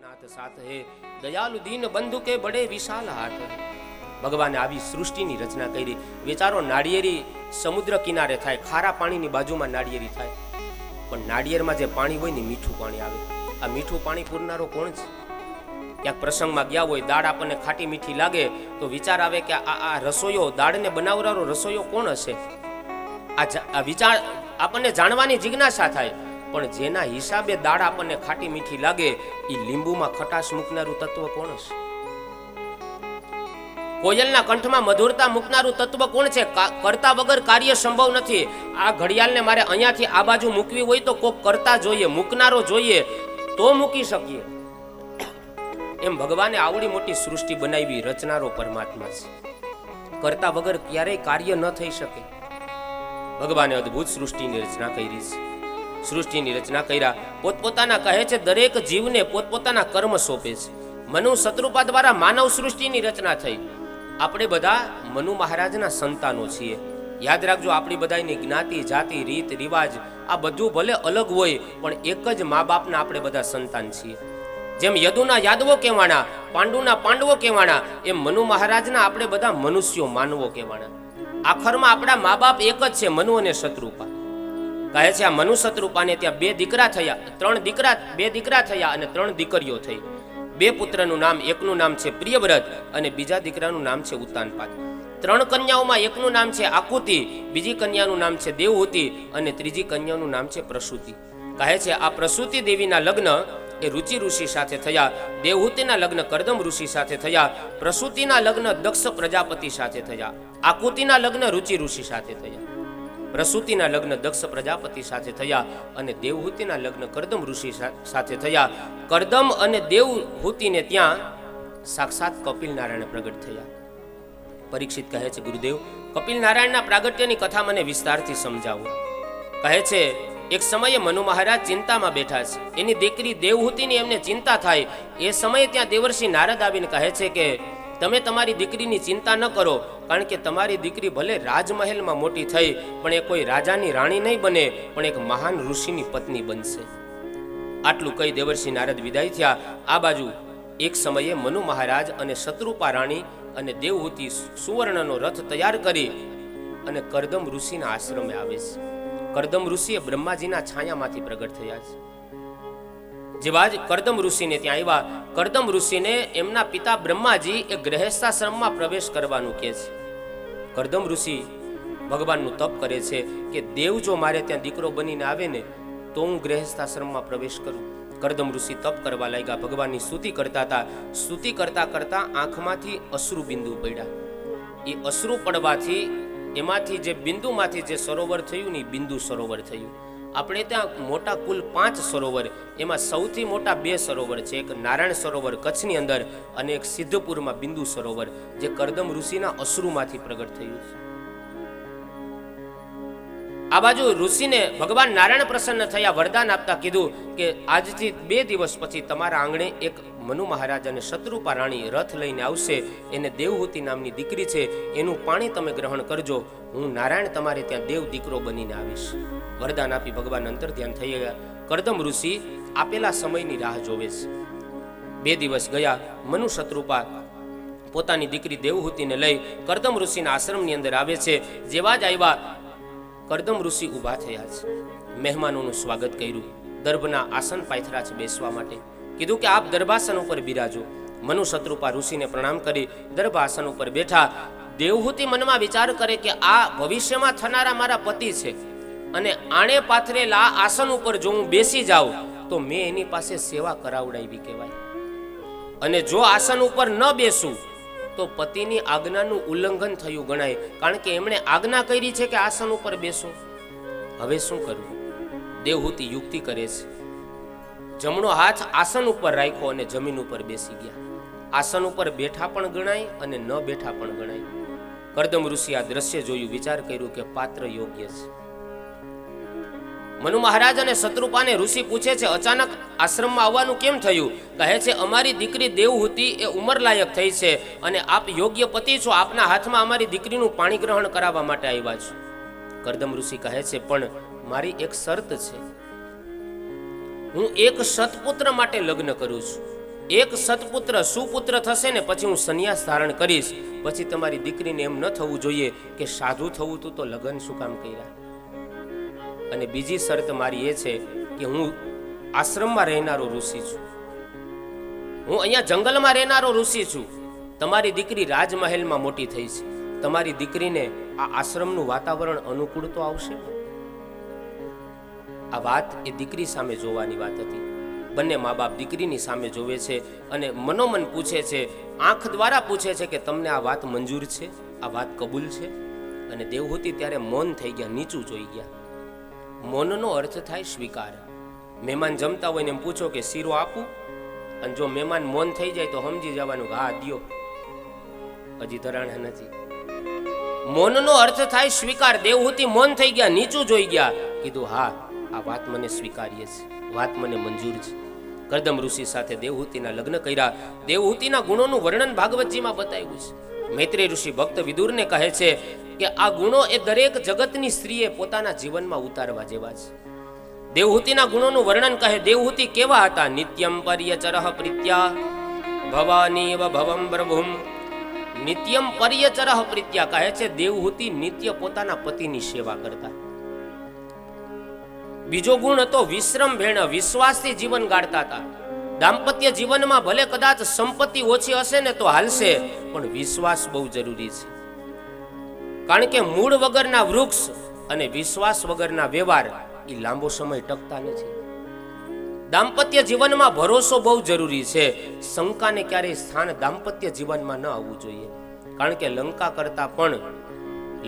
नाथ साथ है दयालु दीन बंधु के बड़े विशाल हाथ है। भगवाने આવી સૃષ્ટિની રચના કરી। વિચારો નાળિયેરી સમુદ્ર કિનારે થાય, ખારા પાણીની બાજુમાં નાળિયેરી થાય, પણ નાળિયેરમાં જે પાણી હોય ને મીઠું પાણી આવે। આ મીઠું પાણી પૂરનારો કોણ છે? ક્યાંક પ્રસંગમાં ગયા હોય, દાળ આપણને ખાટી મીઠી લાગે તો વિચાર આવે કે આ રસોઈયો, દાળને બનાવનારો રસોઈયો કોણ હશે? આ વિચાર આપણને જાણવાની જિજ્ઞાસા થાય, પણ જેના હિસાબે દાળ આપણને ખાટી મીઠી લાગે એ લીંબુમાં ખટાશ મૂકનારું તત્વ કોણ હશે? કોયલના કંઠમાં મધુરતા મૂકનારું તત્વ કોણ છે? કરતા વગર કાર્ય સંભવ નથી। આ ઘડિયાળને મારે અહીંયાથી આ બાજુ મૂકવી હોય તો કોક કરતા જોઈએ, મૂકનારો જોઈએ તો મૂકી શકીએ। એમ ભગવાને આવડી મોટી સૃષ્ટિ બનાવી, રચનારો પરમાત્મા છે। કરતા વગર ક્યારેય કાર્ય ન થઈ શકે। ભગવાને અદ્ભુત સૃષ્ટિની રચના કરી છે। સૃષ્ટિની રચના કર્યા પોતપોતાના કહે છે, દરેક જીવને પોતપોતાના કર્મ સોંપે છે। મનુ શત્રુપા દ્વારા માનવ સૃષ્ટિની રચના થઈ। આપણે બધા મનુ મહારાજના સંતાનો છીએ। યાદ રાખજો, આપણી બધાની જ્ઞાતિ, જાતિ, રીત રિવાજ આ બધું ભલે અલગ હોય, પણ એક જ મા બાપના આપણે બધા સંતાન છીએ। જેમ યદુના યાદવો કહેવાના, પાંડુના પાંડવો કહેવાના, એમ મનુ મહારાજના આપણે બધા મનુષ્યો, માનવો કહેવાના। આખરમાં આપણા મા બાપ એક જ છે, મનુ અને શત્રુપા। કહે છે આ મનુ શત્રુપાને ત્યાં બે દીકરા થયા અને 3 દીકરીઓ થઈ। 2 પુત્રનું નામ, એકનું નામ છે પ્રિયવ્રત અને બીજા દીકરાનું નામ છે ઉત્તાનપાદ। 3 કન્યાઓમાં એકનું નામ છે આકુતિ, બીજી કન્યાનું નામ છે દેવહૂતિ અને ત્રીજી કન્યાનું નામ છે પ્રસૂતિ। કહે છે આ પ્રસૂતિ દેવીના લગ્ન એ રુચિ ઋષિ સાથે થયા, દેવહૂતિના લગ્ન કરદમ ઋષિ સાથે થયા, પ્રસૂતિના લગ્ન દક્ષ પ્રજાપતિ સાથે થયા, આકુતિના લગ્ન રુચિ ઋષિ સાથે થયા, પ્રસૂતિના લગ્ન દક્ષ પ્રજાપતિ સાથે થયા અને દેવહૂતિના લગ્ન કરદમ ઋષિ સાથે થયા। કરદમ અને દેવહૂતિને ત્યાં સાક્ષાત કપિલ નારાયણ પ્રગટ થયા। પરીક્ષિત કહે છે, ગુરુદેવ કપિલ નારાયણના પ્રાગટ્યની કથા મને વિસ્તારથી સમજાવો। કહે છે એક સમયે મનુ મહારાજ ચિંતામાં બેઠા છે, એની દીકરી દેવહૂતિની એમને ચિંતા થાય। એ સમયે ત્યાં દેવર્ષિ નારદ આવીને કહે છે કે તમે તમારી દીકરીની ચિંતા ન કરો, કારણ કે તમારી દીકરી ભલે રાજમહેલમાં મોટી થઈ પણ એ કોઈ રાજાની રાણી નહીં બને, પણ એક મહાન ઋષિની પત્ની બનશે। આટલું કહી દેવર્ષિ નારદ વિદાય થયા। આ બાજુ એક સમયે મનુ મહારાજ અને શત્રુપા રાણી અને દેવહૂતિ સુવર્ણનો રથ તૈયાર કરી અને કરદમ ઋષિના આશ્રમે આવે છે। કરદમ ઋષિ એ બ્રહ્માજીના છાયામાંથી પ્રગટ થયા છે। જેવા જ કરદમ ઋષિને ત્યાં આવ્યા, કરદમ ઋષિને એમના પિતા બ્રહ્માજી એ ગૃહસ્થાશ્રમમાં પ્રવેશ કરવાનું કહે છે। કરદમ ઋષિ ભગવાનનું તપ કરે છે કે દેવ જો મારે ત્યાં દીકરો બનીને આવે ને તો હું ગૃહસ્થાશ્રમમાં પ્રવેશ કરું। કરદમ ઋષિ તપ કરવા લાગ્યા, ભગવાનની સ્તુતિ કરતા હતા। સ્તુતિ કરતા કરતા આંખમાંથી અશ્રુ બિંદુ પડ્યા। એ અશ્રુ પડવાથી એમાંથી જે બિંદુમાંથી જે સરોવર થયું ને બિંદુ સરોવર થયું। આપણે ત્યાં મોટા કુલ 5 સરોવર, એમાં સૌથી મોટા 2 સરોવર છે, એક નારાયણ સરોવર કચ્છની અંદર અને એક સિદ્ધપુરમાં બિંદુ સરોવર, જે કરદમ ઋષિના અશ્રુમાંથી પ્રગટ થયું છે। આ બાજુ ઋષિને ભગવાન નારાયણ પ્રસન્ન થયા, વરદાન આપતા કીધું કે આજથી 2 દિવસ પછી તમારા આંગણે એક મનુ મહારાજ અને શત્રુપા રાણી રથ લઈને આવશે, એને દેવહૂતિ નામની દીકરી છે, એનું પાણી તમે ગ્રહણ કરજો, હું નારાયણ તમારે ત્યાં દેવ દીકરો બનીને આવીશ। વરદાન આપી ભગવાન અંતર ધ્યાન થઈ ગયા। કરદમ ઋષિ આપેલા સમયની રાહ જોવે છે। 2 દિવસ ગયા, મનુ શત્રુપા પોતાની દીકરી દેવહૂતિને લઈ કરદમ ઋષિના આશ્રમની અંદર આવે છે। જેવા જ આવ્યા, કરદમ ઋષિ ઊભા થયા છે, મહેમાનોનું સ્વાગત કર્યું, દર્ભના આસન પાથર્યા છે બેસવા માટે। કીધું કે આપ દર્ભાસન ઉપર બિરાજો। મનુ શત્રુપા ઋષિને પ્રણામ કરી દર્ભાસન ઉપર બેઠા। દેવહૂતિ મનમાં વિચાર કરે કે આ ભવિષ્યમાં થનારા મારા પતિ છે અને આણે પાથરેલા આસન ઉપર જો હું બેસી જાઉં તો મેં એની પાસે સેવા કરાવડાવી કહેવાય, અને જો આસન ઉપર ન બેસું તો પતિની આજ્ઞાનું ઉલ્લંઘન થયું ગણાય, કારણ કે એમણે આજ્ઞા કરી છે કે આસન ઉપર બેસો। હવે શું કરવું? દેવહૂતિ યુક્તિ કરે છે, જમણો હાથ આસન ઉપર રાખ્યો અને જમીન ઉપર બેસી ગયા। આસન ઉપર બેઠા પણ ગણાય અને ન બેઠા પણ ગણાય। કરદમ ઋષિ આ દ્રશ્ય જોયું, વિચાર કર્યું કે પાત્ર યોગ્ય છે। મનુ મહારાજ અને શત્રુપાને ઋષિ પૂછે છે, અચાનક આશ્રમમાં આવવાનું કેમ થયું? કહે છે અમારી દીકરી દેવહૂતિ એ ઉંમરલાયક થઈ છે અને આપ યોગ્ય પતિ છો, આપના હાથમાં અમારી દીકરીનું પાણી ગ્રહણ કરાવવા માટે આવ્યા છો। કરદમ ઋષિ કહે છે પણ મારી એક શરત છે, હું એક સત્પુત્ર માટે લગ્ન કરું છું, એક સત્પુત્ર સુપુત્ર થશે ને પછી હું સંન્યાસ ધારણ કરીશ. પછી તમારી દીકરીને એમ ન થવું જોઈએ કે સાધુ થવું તું તો લગ્ન શું કામ કર્યા. અને બીજી શરત મારી એ છે કે હું આશ્રમમાં રહેનારો ઋષિ છું, હું અહીંયા જંગલમાં રહેનારો ઋષિ છું. તમારી દીકરી રાજમહેલમાં મોટી થઈ છે, તમારી દીકરીને આ આશ્રમનું વાતાવરણ અનુકૂળ તો આવશે. આ વાત એ દીકરી સામે જોવાની વાત હતી. બંને મા બાપ દીકરીની સામે જોવે છે અને મનોમન પૂછે છે, આંખ દ્વારા પૂછે છે કે તમને આ વાત મંજૂર છે, આ વાત કબૂલ છે. અને દેવહૂતિ ત્યારે મૌન થઈ ગયા, નીચું જોઈ ગયા. મૌનનો અર્થ થાય સ્વીકાર. મહેમાન જમતા હોય ને એમ પૂછો કે શીરો આપું, અને જો મહેમાન મૌન થઈ જાય તો સમજી જવાનું કે હા દ્યો, હજી ધરાણા નથી. મૌનનો અર્થ થાય સ્વીકાર. દેવહૂતિ મૌન થઈ ગયા, નીચું જોઈ ગયા, કીધું હા આ વાત મને સ્વીકાર્ય છે, વાત મને મંજૂર છે. કરદમ ઋષિ સાથે દેવહૂતિના લગ્ન કર્યા. દેવહૂતિના ગુણોનું વર્ણન ભાગવતજીમાં બતાવ્યું છે. મૈત્રેય ઋષિ ભક્ત વિદુરને કહે છે કે આ ગુણો એ દરેક જગતની સ્ત્રીએ પોતાના જીવનમાં ઉતારવા જેવા છે. દેવહૂતિના ગુણોનું વર્ણન કહે, દેવહૂતિ કેવા હતા? નિત્યમ પર્યચરઃ પ્રીત્યા ભવાની ભવમ પ્રભુમ. નિત્યમ પર્યચરઃ પ્રીત્યા કહે છે દેવહૂતિ નિત્ય પોતાના પતિની સેવા કરતા. બીજો ગુણ હતો વિશ્રમ ભેણ, વિશ્વાસથી જીવન ગાળતા હતા. દાંપત્ય જીવનમાં ભલે કદાચ સંપત્તિ ઓછી હશે ને તો હાલશે, પણ વિશ્વાસ બહુ જરૂરી છે. કારણ કે મૂળ વગરના વૃક્ષ અને વિશ્વાસ વગરના વ્યવહાર એ લાંબો સમય ટકતા નથી. દાંપત્ય જીવનમાં ભરોસો બહુ જરૂરી છે. શંકાને ક્યારેય સ્થાન દાંપત્ય જીવનમાં ન આવવું જોઈએ. કારણ કે લંકા કરતા પણ,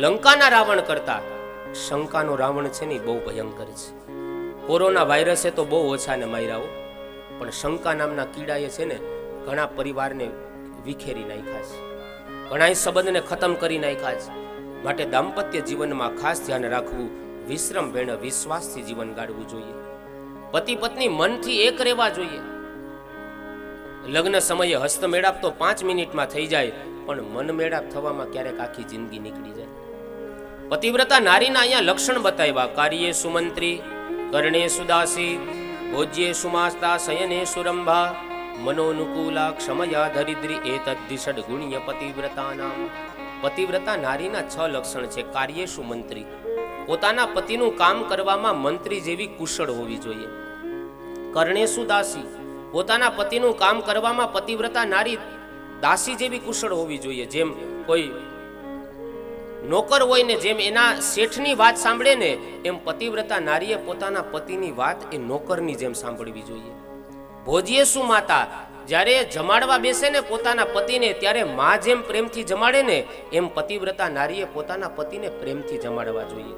લંકાના રાવણ કરતા શંકાનો રાવણ છે ને બહુ ભયંકર છે. કોરોના વાયરસે તો બહુ ઓછાને માર્યા, પણ શંકા નામના કીડાએ છે ને ઘણા પરિવારને વિખેરી નાખ્યા છે, ઘણા સંબંધને ખતમ કરી નાખ્યા છે. માટે દાંપત્ય જીવનમાં ખાસ ધ્યાન રાખવું, વિશ્રમ ભેણ વિશ્વાસથી જીવન ગાળવું જોઈએ. પતિ પત્ની મનથી એક રહેવા જોઈએ. લગ્ન સમયે હસ્તમેળાપ તો 5 મિનિટમાં થઈ જાય, પણ મન મેળાપ થવામાં ક્યારેક આખી જિંદગી નીકળી જાય. પતિવ્રતા નારીના અહીંયા લક્ષણ બતાવ્યા. કાર્યે સુમંત્રી, કર્ણે સુદાસી, ભોજ્યે સુમાસ્તા, શયને સુરંભા, મનોનુકૂલા, ક્ષમયા ધરિદ્રી, એતદ્દિષડ ગુણ્ય પતિવ્રતાનામ. પતિવ્રતા નારીના 6 લક્ષણ છે. કાર્યે સુમંત્રી, પોતાના પતિનું કામ કરવામાં મંત્રી જેવી કુશળ હોવી જોઈએ. કર્ણે સુદાસી, પોતાના પતિનું કામ કરવામાં પતિવ્રતા નારી દાસી જેવી કુશળ હોવી જોઈએ. જેમ કોઈ નોકર હોય ને જેમ એના શેઠની વાત સાંભળે ને, એમ પતિવ્રતા નારીએ પોતાના પતિની વાત એ નોકરની જેમ સાંભળવી જોઈએ. ભોજ્યે સુમાતા, જ્યારે જમાડવા બેસે ને પોતાના પતિને, ત્યારે માં જેમ પ્રેમથી જમાડે ને એમ પતિવ્રતા નારીએ પોતાના પતિને પ્રેમથી જમાડવા જોઈએ.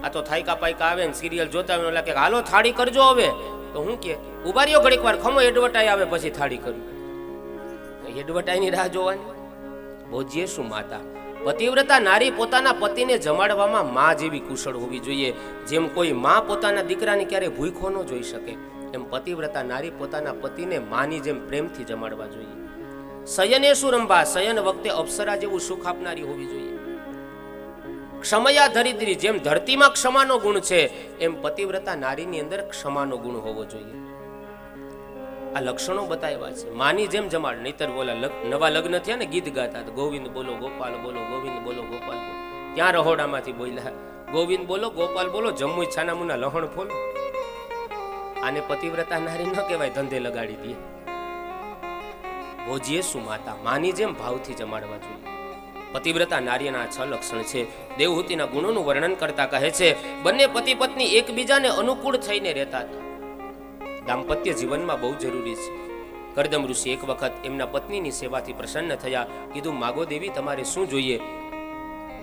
આ તો થાયકા પાયકા આવે ને સિરિયલ જોતા હોય લાગે હાલો થાળી કરજો હવે, તો હું કે ઉભા રહ્યો ઘડીક વાર, ખમો એડવર્ટાઈ આવે પછી થાળી કરું. એડવર્ટાઈની રાહ જોવાની. ભોજ્યે સુમાતા, પતિવ્રતા નારી પોતાના પતિને જમાડવામાં માં જેવી કુશળ હોવી જોઈએ. જેમ કોઈ માં પોતાના દીકરાને ક્યારે ભૂખો ન જોઈ શકે, એમ પતિવ્રતા નારી પોતાના પતિને માની જેમ પ્રેમથી જમાડવા જોઈએ. શયને સુરંભા, શયન વખતે અપ્સરા જેવું સુખ આપનારી હોવી જોઈએ. ક્ષમયા ધરિદ્રી, જેમ ધરતીમાં ક્ષમાનો ગુણ છે એમ પતિવ્રતા નારીની અંદર ક્ષમાનો ગુણ હોવો જોઈએ. આ લક્ષણો બતાવ્યા છે. માની જેમ જમાડ. નહીતર બોલા નવા લગ્ન થયા ને ગીત ગાતા, ગોવિંદ બોલો ગોપાલ બોલો, ગોવિંદ બોલો ગોપાલ બોલો. ત્યાં રહોડામાંથી બોલ્યા ગોવિંદ બોલો ગોપાલ બોલો, જમ્મુ છાનામુના લહણ ફોલો. આને પતિવ્રતા નારી ન કહેવાય, ધંધે લગાડી દે. ભોજ્યે સુમાતા, માની જેમ ભાવથી જમાડવા જોઈએ. પતિવ્રતા નારીના 6 લક્ષણ છે. દેવહૂતિના ગુણોનું વર્ણન કરતા કહે છે, બંને પતિ પત્ની એકબીજાને અનુકૂળ થઈને રહેતા હતા. દાંપત્ય જીવનમાં બહુ જરૂરી છે. કરદમ ઋષિ એક વખત એમના પત્નીની સેવાથી પ્રસન્ન થયા. કીધું માગો દેવી તમારે શું જોઈએ?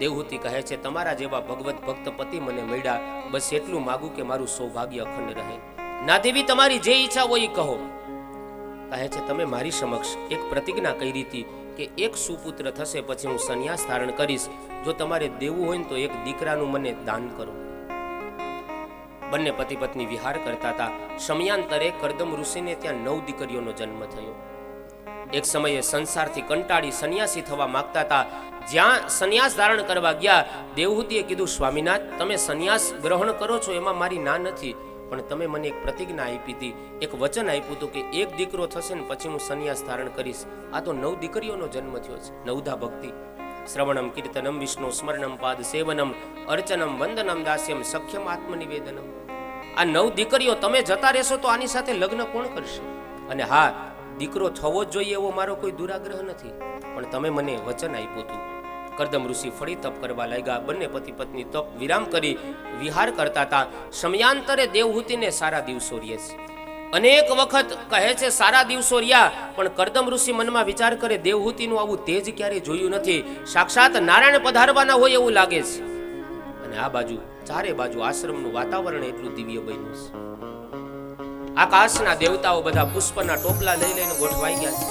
દેવહૂતિ કહે છે, તમારા જેવા ભગવત ભક્ત પતિ મને મળ્યા, બસ એટલું માગું કે મારું સૌભાગ્ય અખંડ રહે. ના દેવી તમારી જે ઈચ્છા હોય એ કહો. કહે છે, તમે મારી સમક્ષ એક પ્રતિજ્ઞા કરી હતી કે એક સુપુત્ર થશે પછી હું સંન્યાસ ધારણ કરીશ. જો તમારે દેવું હોય ને તો એક દીકરાનું મને દાન કરો. બંને પતિ પત્ની વિહાર કરતા હતા. સમયાંતરે કરદમ ઋષિને ત્યાં 9 દીકરીઓનો જન્મ થયો. એક સમયે સંસારથી કંટાળી સંન્યાસી થવા માંગતા હતા. જ્યાં સંન્યાસ ધારણ કરવા ગયા, દેવહૂતિએ કીધું, સ્વામીનાથ તમે સંન્યાસ ગ્રહણ કરો છો એમાં મારી ના નથી, પણ તમે મને એક પ્રતિજ્ઞા આપી હતી, એક વચન આપ્યું હતું કે એક દીકરો થશે ને પછી હું સંન્યાસ ધારણ કરીશ. આ તો 9 દીકરીઓનો જન્મ થયો છે. નવધા ભક્તિ, શ્રવણમ કીર્તનમ વિષ્ણુ સ્મરણમ પાદ સેવનમ અર્ચનમ વંદનમ દાસ્યમ સખ્યમ આત્મનિવેદનમ. આ 9 દીકરીઓ તમે જતા રહેશો તો આની સાથે લગ્ન કોણ કરશે? અને હા, દીકરો થવો જ જોઈએ એવો મારો કોઈ દુરાગ્રહ નથી, પણ તમે મને વચન આપ્યું હતું. કરદમ ઋષિ ફરી તપ કરવા લાગ્યા. બંને પતિ પત્ની તપ વિરામ કરી વિહાર કરતા હતા. સમયાંતરે દેવહૂતિને સારા દિવસો રહે છે. અનેક વખત કહે છે સારા દિવસો રહ્યા, પણ કરદમ ઋષિ મનમાં વિચાર કરે દેવહૂતિનું આવું તેજ ક્યારે જોયું નથી. સાક્ષાત નારાયણ પધારવાના હોય એવું લાગે છે. અને આ બાજુ ચારે બાજુ આશ્રમનું વાતાવરણ એટલું દિવ્ય બન્યું છે. આકાશના દેવતાઓ બધા પુષ્પના ટોપલા લઈ લઈને ગોઠવાઈ ગયા છે.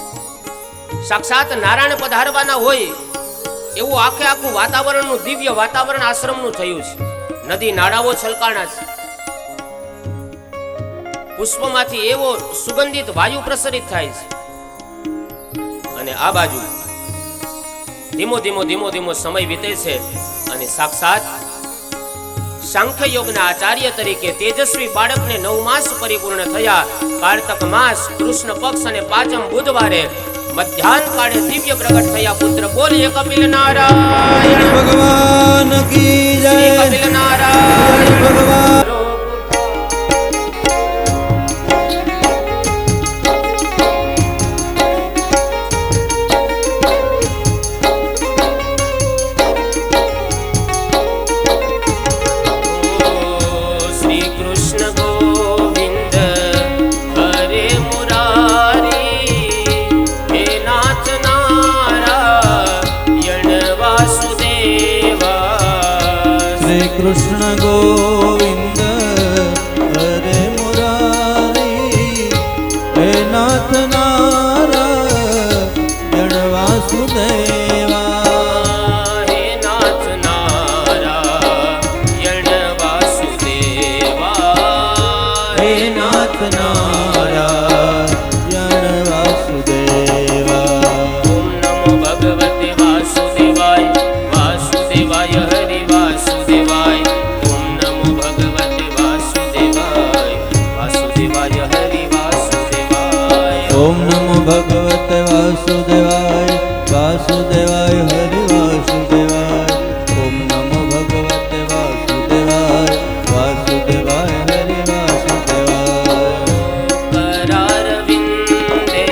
સાક્ષાત નારાયણ પધારવાના હોય એવું આખે આખું વાતાવરણનું દિવ્ય વાતાવરણ આશ્રમનું થયું છે. નદી નાળાઓ છલકાણા છે. પુષ્પમાંથી એવો સુગંધિત વાયુ પ્રસરિત થાય છે. અને આ બાજુ ધીમો ધીમો ધીમો ધીમો સમય વીતે છે અને સાક્ષાત સાંખ્ય યોગના આચાર્ય તરીકે તેજસ્વી બાળકને 9 માસ પરિપૂર્ણ થયા. કાર્તક માસ કૃષ્ણ પક્ષ અને 5મ બુધવારે મધ્યાહન કાળે દિવ્ય પ્રગટ થયા પુત્ર. બોલીએ કપિલ નારાયણ ભગવાન કી જય. કપિલ નારાયણ ભગવાન. કૃષ્ણ ગોવિંદ હરે મુરારી હે નાથ નારાયણ વાસુદેવા. હે નાથ નારાયણ વાસુદેવા. હે નાથ નારાયણ વાસુદેવા. ઓમ નમો ભગવતે વાસુદેવાય. વાસુદેવાય હરિ વાસુદેવાય. ઓમ નમો ભગવતે વાસુદેવાય. વાસુદેવાય હરિ વાસુદેવાય. ઓમ નમો ભગવતે વાસુદેવાય. વાસુદેવાય હરિ વાસુદેવાય. ઓમ નમો ભગવતે વાસુદેવાય. વાસુદેવાય હરિ વાસુદેવાય. करारविन्दे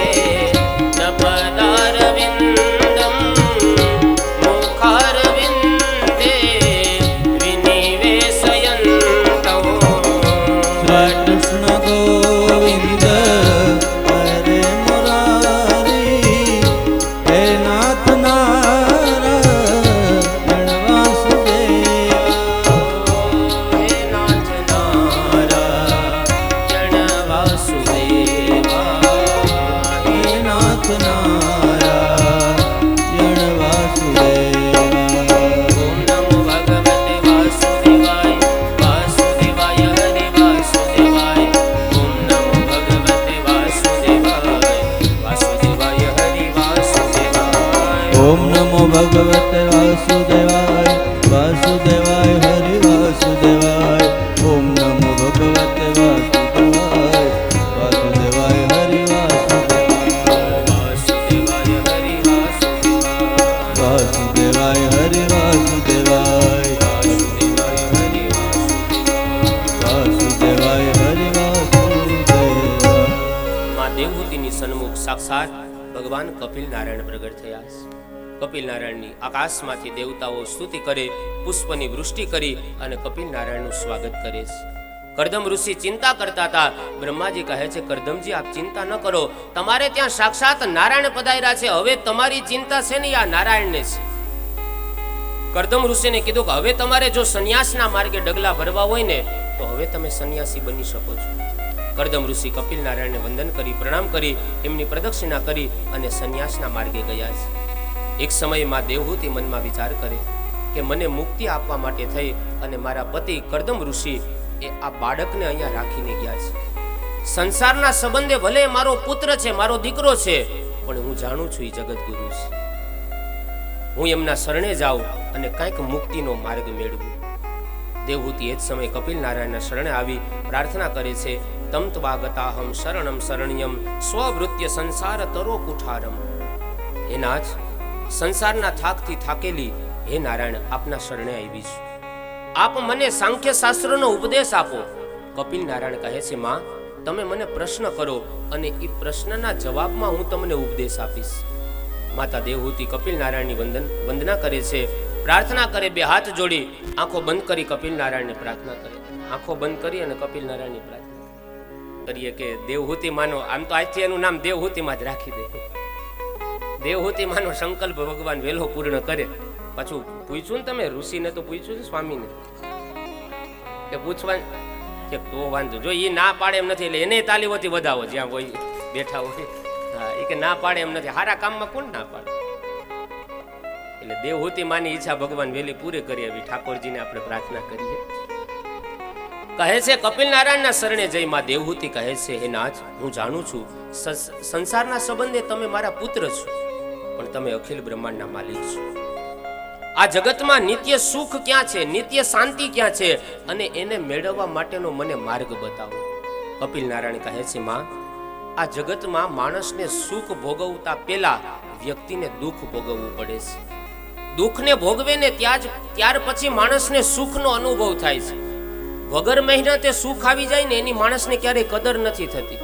न पदारविन्दं मुखारविन्दे विनिवेशयन्तौ. કૃષ્ણ ગોવિંદ હરે મુરારી હે નાથ નારાયણ વાસુદેવા. હે નાથ નારાયણ વાસુદેવા. હે નાથ નારાયણ વાસુદેવા. ઓમ નમો ભગવતે વાસુદેવાય. વાસુદેવાય હરિ વાસુદેવાય. ઓમ નમો ભગવતે વાસુદેવાય. વાસુદેવાય હરિ વાસુદેવાય. ઓમ નમો ભગવતે વાસુદેવાય. વાસુદેવાય હરિ વાસુદેવાય. ઓમ નમો ભગવતે વાસુદેવાય. વાસુદેવાય હરિ વાસુદેવાય. વાસુદેવાય હરિ વાસુદેવાય. વાસુદેવાય હરિ વાસુદેવાય. વાસુદેવાય હરિ વાસુદેવાય. વાસુદેવાય હરિ વાસુદેવાય. માં દેવહૂતિની સન્મુખ સાક્ષાત ભગવાન કપિલ નારાયણ પ્રગટ થયા છે. કપિલ નારાયણની આકાશમાંથી દેવતાઓ સ્તુતિ કરે, પુષ્પની વૃષ્ટિ કરી અને કપિલ નારાયણનું સ્વાગત કરે છે. કરદમ ઋષિ ચિંતા કરતા હતા. બ્રહ્માજી કહે છે કરદમજી આપ ચિંતા ન કરો, તમારે ત્યાં સાક્ષાત નારાયણ પધાર્યા છે. હવે તમારી ચિંતા છે ને આ નારાયણને છે. કરદમ ઋષિને કીધું કે હવે તમારે જો સંન્યાસના માર્ગે ડગલા ભરવા હોય ને તો હવે તમે સંન્યાસી બની શકો છો. કરદમ ઋષિ કપિલ નારાયણને વંદન કરી પ્રણામ કરી એમની પ્રદક્ષિણા કરી અને સંન્યાસના માર્ગે ગયા છે. એક સમયમાં દેવહૂતિ મનમાં વિચાર કરે કે મને મુક્તિ આપવા માટે થઈ અને મારા પતિ કરદમ ઋષિ એ આ બાળકને અહીંયા રાખીને ગયા છે. સંસારના સંબંધે ભલે મારો પુત્ર છે, મારો દીકરો છે, પણ હું જાણું છું એ જગતગુરુ છે. હું એમના શરણે જાઉં અને કંઈક મુક્તિનો માર્ગ મેળવું. દેવહૂતિ એ જ સમયે કપિલ નારાયણના શરણે આવી પ્રાર્થના કરે છે, તમ ત્વાગતાહમ શરણમ શરણ્યમ સ્વવૃત્ય સંસાર તરો કુઠારમ. હે નાથ, સંસારના થાકથી થાકેલી હે નારાયણ આપના શરણે આવી છું. આપ મને સાંખ્ય શાસ્ત્રનો ઉપદેશ આપો. કપિલ નારાયણ કહે છે, માં તમે મને પ્રશ્ન કરો અને એ પ્રશ્નના જવાબમાં હું તમને ઉપદેશ આપીશ. માતા દેવહૂતિ કપિલ નારાયણની વંદના કરે છે, પ્રાર્થના કરે, બે હાથ જોડી આંખો બંધ કરી કપિલ નારાયણને પ્રાર્થના કરે. આંખો બંધ કરી અને કપિલ નારાયણની પ્રાર્થના કરીએ કે દેવહૂતિ માનો, આમ તો આજથી એનું નામ દેવહૂતિમાં જ રાખી દે. દેવહૂતિ માનો સંકલ્પ ભગવાન વહેલો પૂર્ણ કરે. પાછું પૂછ્યું ને તમે ઋષિને તો પૂછ્યું છે સ્વામીને કે પૂછવા કે તો વાંધો જો એ ના પાડે એમ નથી એટલે એને તાલીઓથી વધાવો જ્યાં કોઈ બેઠા હોય. હા, એ કે ના પાડે એમ નથી, સારા કામમાં કોણ ના પાડે. એટલે દેવહૂતિ માની ઈચ્છા ભગવાન વહેલી પૂરી કરી આવી. ઠાકોરજીને આપણે પ્રાર્થના કરીએ. કહે છે કપિલ નારાયણના શરણે જઈ માં દેવહૂતિ કહે છે, હે નાથ, હું જાણું છું સંસારના સંબંધે તમે મારા પુત્ર છો, પણ તમે અખિલ બ્રહ્માંડના માલિક છો. આ જગતમાં નિત્ય સુખ ક્યાં છે, નિત્ય શાંતિ ક્યાં છે, અને એને મેળવવા માટેનો મને માર્ગ બતાવો. કપિલ નારાયણ કહે છે, માં આ જગતમાં માણસને સુખ ભોગવતા પહેલા વ્યક્તિને દુઃખ ભોગવવું પડે છે. દુઃખને ભોગવે ને ત્યાર પછી માણસને સુખનો અનુભવ થાય છે. વગર મહેનતે સુખ આવી જાય ને એની માણસને ક્યારેય કદર નથી થતી.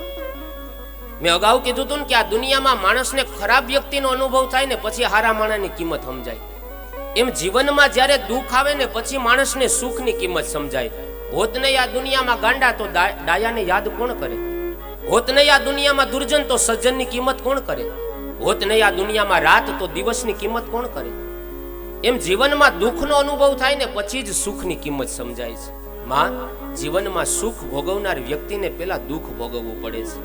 મેં અગાઉ કીધું હતું કે આ દુનિયામાં માણસને ખરાબ વ્યક્તિનો અનુભવ થાય ને પછી હારા માણસની કિંમત સમજાય. એમ જીવનમાં જ્યારે દુઃખ આવે ને પછી માણસને સુખની કિંમત સમજાય. હોત નહીં આ દુનિયામાં ગાંડા તો ડાયાને યાદ કોણ કરે? હોત નહીં આ દુનિયામાં દુર્જન તો સજ્જનની કિંમત કોણ કરે? હોત નહીં આ દુનિયામાં રાત તો દિવસની કિંમત કોણ કરે? એમ જીવનમાં દુઃખનો અનુભવ થાય ને પછી જ સુખની કિંમત સમજાય છે. માં, જીવનમાં સુખ ભોગવનાર વ્યક્તિને પેલા દુઃખ ભોગવવું પડે છે.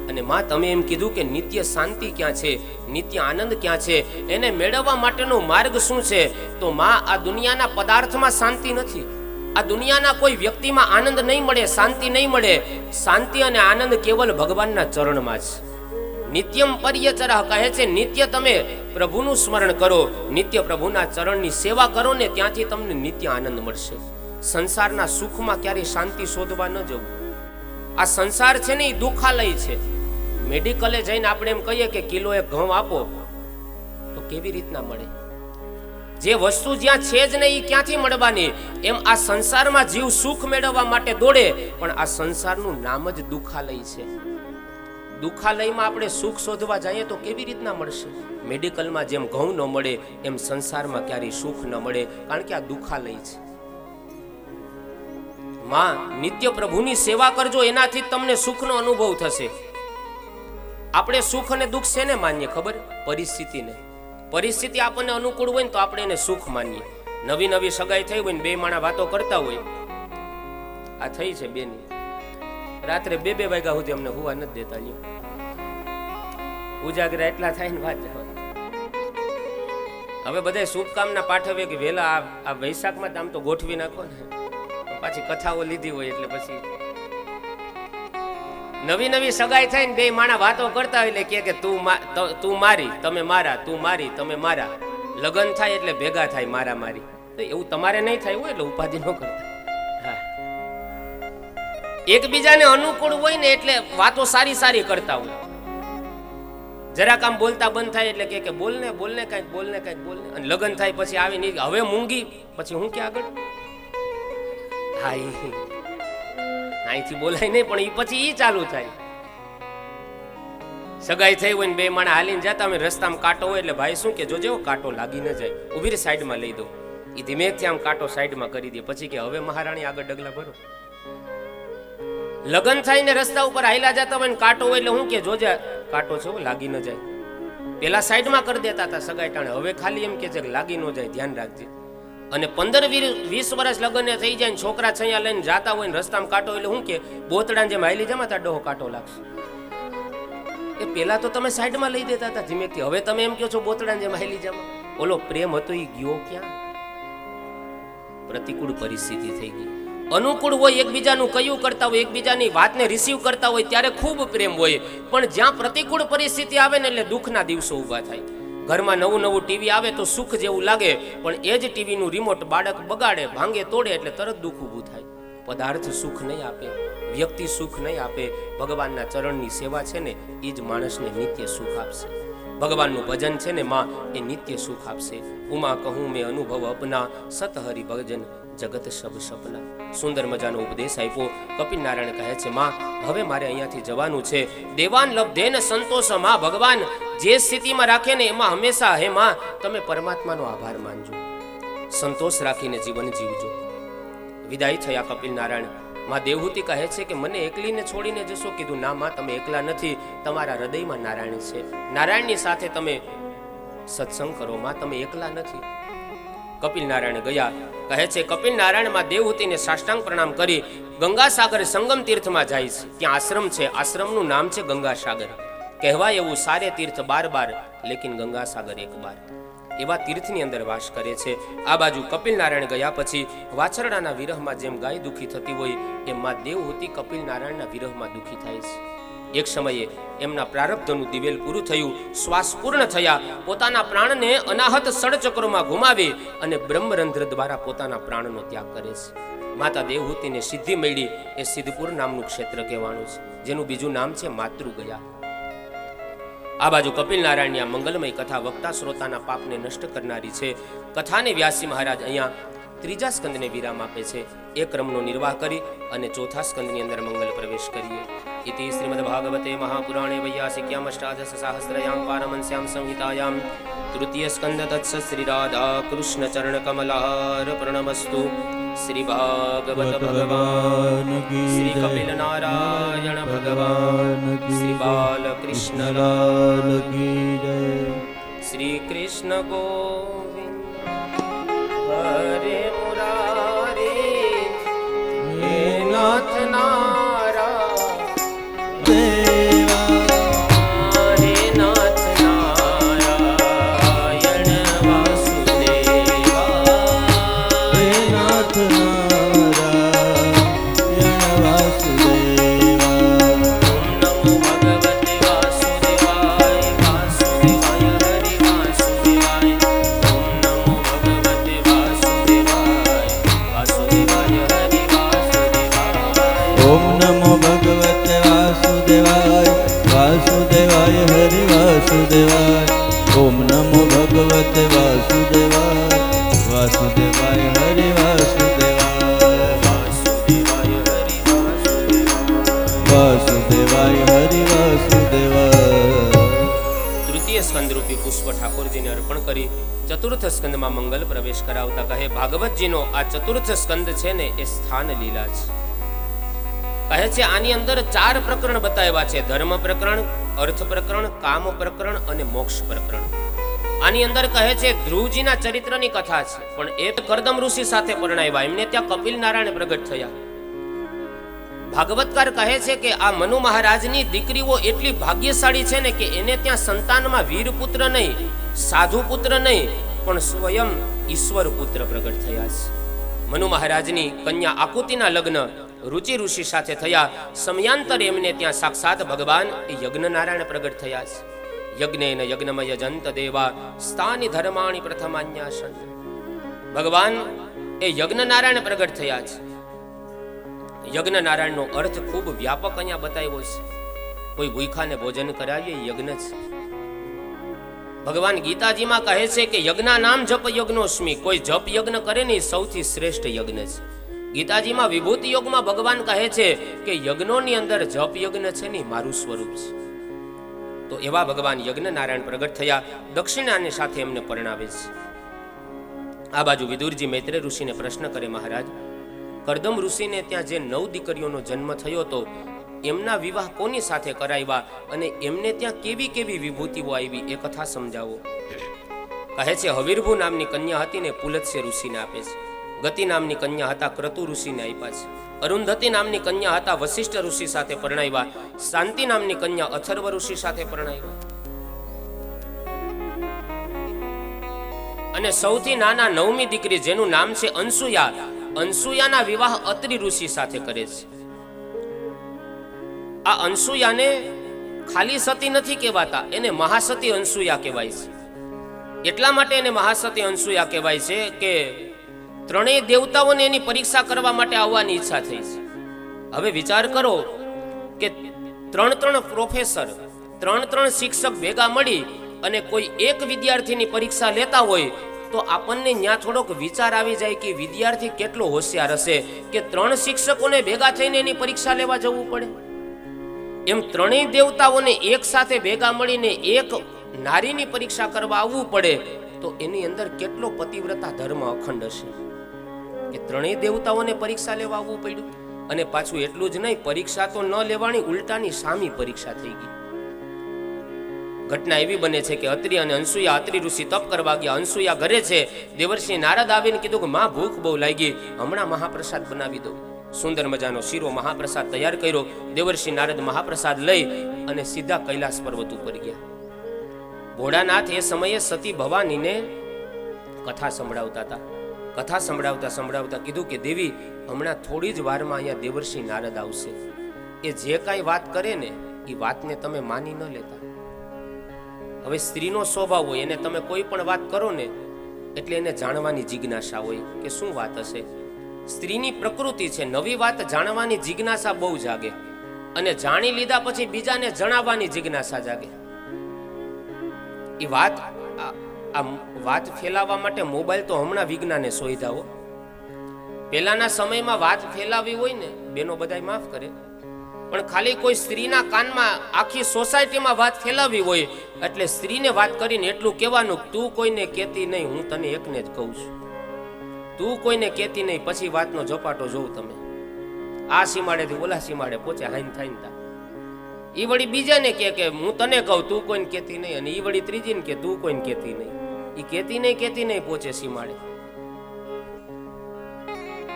અને માં, તમે એમ કીધું કે નિત્ય શાંતિ ક્યાં છે, નિત્ય આનંદ ક્યાં છે, એને મેળવવા માટેનો માર્ગ શું છે? તો માં, આ દુનિયાના પદાર્થમાં શાંતિ નથી. આ દુનિયાના કોઈ વ્યક્તિમાં આનંદ નહીં મળે, શાંતિ નહીં મળે. શાંતિ અને આનંદ કેવલ ભગવાનના ચરણમાં છે. નિત્યમ પર્યચરઃ કહે છે, નિત્ય તમે પ્રભુનું સ્મરણ કરો, નિત્ય પ્રભુના ચરણની સેવા કરો ને ત્યાંથી તમને નિત્ય આનંદ મળશે. સંસારના સુખમાં ક્યારેય શાંતિ શોધવા ન જવું. આ સંસાર છે ને એ દુઃખાલય છે. મેડિકલે જઈને આપણે એમ કહીએ કે કિલો એક ઘઉં આપો તો કેવી રીતના મળે? જે વસ્તુ જ્યાં છે જ નહીં એ ક્યાંથી મળવાની? એમ આ સંસારમાં જીવ સુખ મેળવવા માટે દોડે, પણ આ સંસારનું નામ જ દુઃખાલય છે. દુઃખાલયમાં આપણે સુખ શોધવા જઈએ તો કેવી રીતના મળશે? મેડિકલમાં જેમ ઘઉં ન મળે એમ સંસારમાં ક્યારેય સુખ ન મળે, કારણ કે આ દુઃખાલય છે. માં, નિત્ય પ્રભુની સેવા કરજો, એનાથી તમને સુખનો અનુભવ થશે. આપણે સુખ અને દુઃખ શેને માનીએ ખબર? પરિસ્થિતિને. પરિસ્થિતિ આપણને અનુકૂળ હોય ને તો આપણે એને સુખ માનીએ. નવી નવી સગાઈ થઈ હોય ને બે માણા વાતો કરતા હોય, આ થઈ છે બેની, રાત્રે 2 વાગ્યા સુધી અમને હુવા નથી દેતા. લ્યો, ઉજાગરા એટલા થાય ને વાત જવા. હવે બધા શુભકામના પાઠવે કે વહેલા આ વૈશાખમાં આમ તો ગોઠવી નાખો ને, પાછી કથાઓ લીધી હોય એટલે પછી નવી નવી સગાઈ થાય ને બે માણા વાતો કરતા હોય એટલે કે તું મારી તમે મારા, તું મારી તમે મારા. લગ્ન થાય એટલે ભેગા થાય મારા મારી. તો એવું તમારે નહીં થાય હોય એટલે ઉપાધિ ન કરતા. હા, એકબીજાને અનુકૂળ હોય ને એટલે વાતો સારી સારી કરતા હોય. જરાક આમ બોલતા બંધ થાય એટલે કે બોલને બોલને કઈક બોલને કઈક બોલને. અને લગ્ન થાય પછી આવી નહીં, હવે મૂંગી પછી હું ક્યાં આગળ. હા, અહીંથી બોલાય નહીં પણ પછી ઈ ચાલુ થાય. સગાઈ થઈ હોય ને બે માણા હાલીને જતા હોય, રસ્તામાં કાંટો હોય એટલે ભાઈ શું કે જોજે કાંટો લાગી ન જાય, ઉભી રે સાઈડમાં લઈ દો. એ ધીમેથી આમ કાંટો સાઈડમાં કરી દે. પછી કે હવે મહારાણી આગળ ડગલા ભરો. લગ્ન થાય ને રસ્તા ઉપર હાલ્યા જતા હોય ને કાંટો હોય એટલે હું કે જોજે કાંટો છે લાગી ન જાય. પેલા સાઈડમાં કરી દેતા હતા સગાઈ ટાણે, હવે ખાલી એમ કે છે લાગી ન જાય ધ્યાન રાખજે. અને 15-20 વર્ષ લગ્ન થઈ જાય ને છોકરા છૈયા લઈને જાતા હોય ને રસ્તામાં કાંટો એટલે હું કે બોતડા જેમ હાલી જમા તા ડોહો કાંટો લાગશે. એ પેલા તો તમે સાઈડમાં લઈ દેતા હતા ધીમેથી, હવે તમે એમ કહો છો બોતડા જેમ હાલી જમા. ઓલો પ્રેમ હતો એ ગયો ક્યાં? પ્રતિકૂળ પરિસ્થિતિ થઈ ગઈ. અનુકૂળ હોય, એકબીજાનું કયું કરતા હોય, એકબીજાની વાતને રિસીવ કરતા હોય ત્યારે ખૂબ પ્રેમ હોય. પણ જ્યાં પ્રતિકૂળ પરિસ્થિતિ આવે ને એટલે દુઃખના દિવસો ઊભા થાય. ઘરમાં નવું નવું ટીવી આવે તો સુખ જેવું લાગે, પણ એ જ ટીવીનું રિમોટ બાળક બગાડે, ભાંગે, તોડે એટલે તરત દુઃખ ઊભું થાય. પદાર્થ સુખ નહીં આપે, વ્યક્તિ સુખ નહીં આપે. ભગવાનના ચરણની સેવા છે ને એ જ માણસને નિત્ય સુખ આપશે. ભગવાનનું ભજન છે ને માં, એ નિત્ય સુખ આપશે. ઉમા કહું મેં અનુભવ અપના, સતહરિ ભજન જગત સબ સપના. સુંદર મજાનો ઉપદેશ આપ્યો. કપિલ નારાયણ કહે છે માં, હવે મારે અહીંયાથી જવાનું છે. દેવાન લબ્ધે ને સંતોષ. માં, ભગવાન જે સ્થિતિમાં રાખે ને એમાં હંમેશા હે માં તમે પરમાત્માનો આભાર માનજો, સંતોષ રાખીને જીવન જીવજો. વિદાય થયા કપિલ નારાયણ. માં દેવહૂતિ કહે છે કે મને એકલીને છોડીને જશો? કીધું ના માં, તમે એકલા નથી, તમારા હૃદયમાં નારાયણ છે. નારાયણની સાથે તમે સત્સંગ કરો માં, તમે એકલા નથી. કપિલ નારાયણ ગયા. કહે છે કપિલ નારાયણ માં દેવહૂતિને સાષ્ટાંગ પ્રણામ કરી ગંગાસાગર સંગમ તીર્થમાં જાય છે. ત્યાં આશ્રમ છે, આશ્રમનું નામ છે ગંગાસાગર. કહેવાય એવું સારે તીર્થ 12 લેકિન ગંગાસાગર 1 એવા તીર્થની અંદર વાસ કરે છે. આ બાજુ કપિલ નારાયણ ગયા પછી વાછરડાના વિરહમાં જેમ ગાય દુઃખી થતી હોય એમ માં દેવહૂતિ કપિલ નારાયણના વિરહમાં દુઃખી થાય છે. એક સમયે એમના પ્રારબ્ધનું દિવેલ પૂરું થયું, શ્વાસ પૂર્ણ થયા, પોતાના પ્રાણને અનાહત સડચક્રોમાં ગુમાવી અને બ્રહ્મરંધ્ર દ્વારા પોતાના પ્રાણનો ત્યાગ કરે છે. માતા દેવહૂતિને સિદ્ધિ મળી. એ સિદ્ધપુર નામનું ક્ષેત્ર કહેવાનું છે, જેનું બીજું નામ છે માતૃગયા. આ બાજુ કપિલ નારાયણની આ મંગલમય કથા વક્તા શ્રોતાના પાપને નષ્ટ કરનારી છે. કથાને વ્યાસી મહારાજ અહીંયા 3જા સ્કંદને વિરામ આપે છે. એ ક્રમનો નિર્વાહ કરી અને 4થા સ્કંદની અંદર મંગલ પ્રવેશ કરીએ. ઇતિ શ્રીમદ ભાગવતે મહાપુરાણે વૈયાસિક્યામ અષ્ટાદશ સહસ્રયામ પારમહંસ્યામ સંહિતાયામ તૃતીય સ્કંદ તત્સ શ્રી રાધા કૃષ્ણ ચરણ કમલાર પ્રણમસ્તુ. શ્રી ભાગવત ભગવાન કી, શ્રી કપિલ નારાયણ ભગવાન કી, શ્રી બાલકૃષ્ણ લાલ કી જય. શ્રી કૃષ્ણ ગોવિંદ હરે મુરારી હે નાથ નારાયણ હરે નાથ નારાયણ વાસુદેવા હે નાથ નારાયણ વાસુદેવા. નમો ભગવતે વાસુદેવાય વાસુદેવાય હરિ વાસુદેવાય. નમો ભગવતે વાસુદેવાય વાસુદેવાય હરિ વાસુદેવાય. ઓમ નમો ભગવતે વાસુદેવાય વાસુદેવાય હરિ વાસુદેવાય. ઓમ નમો ભગવતે વાસુદેવાય વાસુદેવાય હરિ વાસુદેવાય. વાસુદેવાય હરિ વાસુદેવાય. વાસુદેવાય હરિ વાસુદેવાય. તૃતીય સ્કંદ રૂપી પુષ્પ ઠાકોરજીને અર્પણ કરી ચતુર્થ સ્કંદમાં મંગલ પ્રવેશ કરાવતા કહે ભાગવતજીનો આ ચતુર્થ સ્કંદ છે ને એ સ્થાન લીલા છે. કહે છે આની અંદર 4 પ્રકરણ બતાવ્યા છે: ધર્મ પ્રકરણ, અર્થ પ્રકરણ, કામ પ્રકરણ અને મોક્ષ પ્રકરણ. આની અંદર કહે છે ધ્રુવજીના ચરિત્રની કથા છે, પણ એ તો કરદમ ઋષિ સાથે પરણાવ્યા, એમને ત્યાં કપિલ નારાયણ પ્રગટ થયા. ભાગવતકાર કહે છે કે આ મનુ મહારાજની દીકરીઓ એટલી ભાગ્યશાળી છે ને કે એને ત્યાં સંતાનમાં વીર પુત્ર નહીં, સાધુ પુત્ર નહીં, પણ સ્વયં ઈશ્વર પુત્ર પ્રગટ થયા છે. મનુ મહારાજની કન્યા આકુતિના લગ્ન રુચિ ઋષિ સાથે થયા. સમયાંતરે એમને ત્યાં સાક્ષાત ભગવાન એ યજ્ઞ નારાયણ પ્રગટ થયા છે. યજ્ઞેન યજ્ઞમય જંત દેવા સ્થાની ધર્માણી પ્રથમાન્યાસન. ભગવાન એ યજ્ઞ નારાયણ પ્રગટ થયા છે. યજ્ઞ નારાયણનો અર્થ ખૂબ વ્યાપક અહીંયા બતાવ્યો છે. કોઈ ભૂખાને ભોજન કરાવીએ યજ્ઞ છે. ભગવાન ગીતાજીમાં કહે છે કે યજ્ઞા નામ જપ યજ્ઞોસ્મી. કોઈ જપ યજ્ઞ કરે ને સૌથી શ્રેષ્ઠ યજ્ઞ છે. ગીતાજીમાં વિભૂતિ યોગમાં ભગવાન કહે છે કે યજ્ઞોની અંદર જપ યજ્ઞ છે ને મારું સ્વરૂપ છે. તો એવા ભગવાન યજ્ઞ નારાયણ પ્રગટ થયા. દક્ષિણાની સાથે એમને પરણાવે છે. આ બાજુ વિદુરજી મૈત્રેય ઋષિને પ્રશ્ન કરે, મહારાજ કરદમ ઋષિને ત્યાં જે 9 દીકરીઓનો જન્મ થયો હતો એમના વિવાહ કોની સાથે કરાવ્યા અને એમને ત્યાં કેવી કેવી વિભૂતિઓ આવી એ કથા સમજાવો. કહે છે હવીરભૂ નામની કન્યા હતી ને પુલત્સ્ય ઋષિને આપે છે. ગતિ નામની કન્યા હતા ક્રતુ ઋષિને આપ્યા છે. અરુંધતી નામની કન્યા હતા વશિષ્ઠ ઋષિ સાથે પરણાવ્યા. શાંતિ નામની કન્યા અથર્વ ઋષિ સાથે પરણાવ્યા. અને સૌથી નાના 9મી દીકરી જેનું નામ છે અંસુયા, અંસુયાના વિવાહ અત્રિ ઋષિ સાથે કરે છે. આ અંસુયાને ખાલી સતી નથી કહેવાતા, એને મહાસતી અંસુયા કહેવાય છે. એટલા માટે એને મહાસતી અનસુયા કહેવાય છે કે ત્રણેય દેવતાઓને એની પરીક્ષા કરવા માટે આવવાની ઈચ્છા થઈ છે. હવે વિચાર કરો કે ત્રણ પ્રોફેસર, ત્રણ શિક્ષક ભેગા મળી અને કોઈ એક વિદ્યાર્થીની પરીક્ષા લેતા હોય તો આપણને ત્યાં થોડોક વિચાર આવી જાય કે વિદ્યાર્થી કેટલો હોશિયાર હશે કે 3 શિક્ષકોને ભેગા થઈને એની પરીક્ષા લેવા જવું પડે. એમ ત્રણેય દેવતાઓને એક સાથે ભેગા મળીને એક નારીની પરીક્ષા કરવા આવવું પડે તો એની અંદર કેટલો પતિવ્રતા ધર્મ અખંડ હશે કે ત્રણેય દેવતાઓને પરીક્ષા લેવા આવવું પડ્યું. અને પાછું એટલું જ નહીં, પરીક્ષા તો ન લેવાની, ઉલટાની સામી પરીક્ષા થઈ ગઈ. ઘટના એવી બને છે કે અત્રિ અને અનસુયા, અત્રિ ઋષિ તપ કરવા ગયા, અનસુયા ઘરે છે. દેવર્ષિ નારદ આવીને કીધું કે માં ભૂખ બહુ લાગી, હમણાં મહાપ્રસાદ બનાવી દો. સુંદર મજાનો શીરો મહાપ્રસાદ તૈયાર કર્યો. દેવર્ષિ નારદ મહાપ્રસાદ લઈ અને સીધા કૈલાસ પર્વત ઉપર ગયા. ભોળાનાથ એ સમયે સતી ભવાનીને કથા સંભળાવતા હતા. કથા સંભળાવતા કીધું કે દેવી, હમણાં થોડી જ વારમાં અહીંયા દેવર્ષિ નારદ આવશે. એ જે કાંઈ વાત કરે ને એ વાતને તમે માની ન લેતા. હવે સ્ત્રીનો સ્વભાવ હોય, એને તમે કોઈ પણ વાત કરો ને એટલે એને જાણવાની જિજ્ઞાસા હોય કે શું વાત હશે. સ્ત્રીની પ્રકૃતિ છે, નવી વાત જાણવાની જિજ્ઞાસા બહુ જાગે અને જાણી લીધા પછી બીજાને જણાવવાની જિજ્ઞાસા જાગે. એ વાત આ વાત ફેલાવવા માટે મોબાઈલ તો હમણાં વિજ્ઞાને શોધ્યો. પહેલાના સમયમાં વાત ફેલાવી હોય ને, બેનો બધાય માફ કરે, પણ ખાલી કોઈ સ્ત્રીના કાનમાં આખી સોસાયટીમાં વાત ફેલાવી હોય એટલે સ્ત્રીને વાત કરીને એટલું કહેવાનું, તું કોઈને કહેતી નહીં, હું તને એકને જ કહું છું. તું કોઈને કહેતી નહીં, પછી વાતનો ઝપાટો જોઉં તમે. આ સીમાડેથી ઓલા સીમાડે પહોંચે, હાઈન થાઈન તા. ઈ વળી બીજાને કે હું તને કહું, તું કોઈને કહેતી નહીં, અને ઈ વળી ત્રીજીને કે તું કોઈને કહેતી નહીં. ઈ કહેતી નહીં પહોંચે સીમાડે.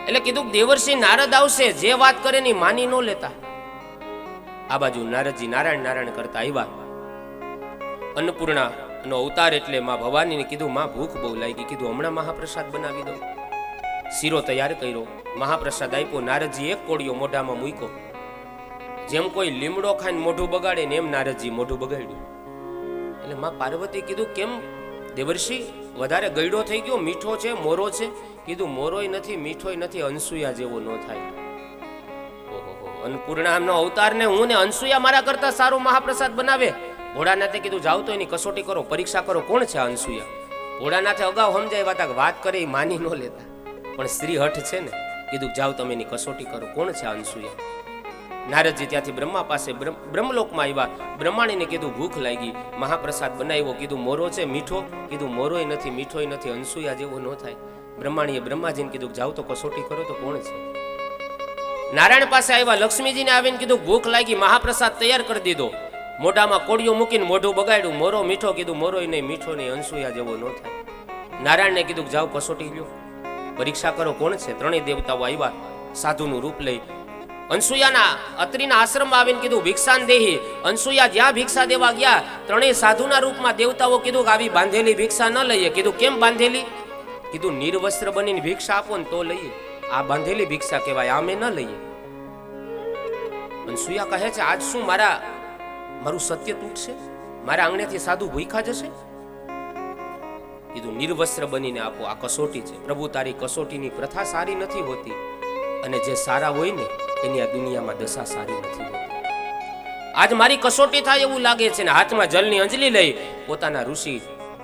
એટલે કીધું દેવર્ષિ નારદ આવશે, જે વાત કરે ને માની ન લેતા. આ બાજુ નારદજી નારાયણ કરતા આવ્યા. અન્નપૂર્ણા નો અવતાર એટલે માં ભવાનીને કીધું માં ભૂખ બહુ લાગી. કીધું હમણાં મહાપ્રસાદ બનાવી દો. શીરો તૈયાર કર્યો, મહાપ્રસાદ આપ્યો. નારદજી એક કોળિયો મોઢામાં મૂક્યો. જેમ કોઈ લીમડો ખાઈને મોઢું બગાડે ને એમ નારદજી મોઢું બગાડ્યું. એટલે માં પાર્વતી કીધું કેમ દેવર્ષિ વધારે ગયડો થઈ ગયો, મીઠો છે, મોરો છે? કીધું મોરોય નથી, મીઠોય નથી, અનસુયા જેવો ન થાય. અન્નપૂર્ણાનો અવતાર ને હું ને અનસુયા મારા કરતા સારો મહાપ્રસાદ બનાવે. ભોળાનાથે કીધું જાવ તો એની કસોટી કરો, પરીક્ષા કરો, કોણ છે અનસુયા? ભોળાનાથે અગાઉ સમજાવ્યા વાત કરે એ માની ન લેતા, પણ સ્ત્રી હઠ છે ને. કીધું જાવ તમે એની કસોટી કરો, કોણ છે અનસુયા? નારદજી ત્યાંથી બ્રહ્મા પાસે બ્રહ્મલોકમાં આવ્યા. બ્રહ્માણીને કીધું ભૂખ લાગી, મહાપ્રસાદ બનાવ્યો. કીધું મોરો છે, મીઠો? કીધું મોરોય નથી, મીઠોય નથી, અનસુયા જેવો ન થાય. બ્રહ્માણીએ બ્રહ્માજીને કીધું જાવ તો કસોટી કરો તો કોણ છે? નારાયણ પાસે આવ્યા. લક્ષ્મીજીને આવીને કીધું ભૂખ લાગી, મહાપ્રસાદ તૈયાર કરી દીધો. મોઢામાં કોળિયો મૂકીને મોઢું બગાડ્યું. મોરો મીઠો? કીધું મોરોય નહીં, મીઠો નહીં, અનસુયા જેવો ન થાય. નારાયણને કીધું જાઓ કસોટી લ્યો, પરીક્ષા કરો, કોણ છે? ત્રણેય દેવતાઓ આવ્યા સાધુનું રૂપ લઈ. અનસુયાના અત્રિના આશ્રમમાં આવીને કીધું ભિક્ષાન દેહી. અનસુયા જ્યાં ભિક્ષા દેવા ગયા, ત્રણેય સાધુના રૂપમાં દેવતાઓ કીધું કે આવી બાંધેલી ભિક્ષા ન લઈએ. કીધું કેમ બાંધેલી? કીધું નિર્વસ્ત્ર બનીને ભિક્ષા આપો ને તો લઈએ, આ બાંધેલી ભિક્ષા કહેવાય, આમે ન લઈએ. અનસુયા કહે છે આજ શું મારું સત્ય તૂટશે? મારા આંગણેથી સાધુ ભૂખ્યા જશે? કીધું નિર્વસ્ત્ર બનીને આપો, આ કસોટી છે. પ્રભુ તારી કસોટીની પ્રથા સારી નથી હોતી, અને જે સારા હોય ને એની આ દુનિયામાં દશા સારી નથી હોતી. આજ મારી કસોટી થાય એવું લાગે છે. ને હાથમાં જલની અંજલી લઈ પોતાના ઋષિ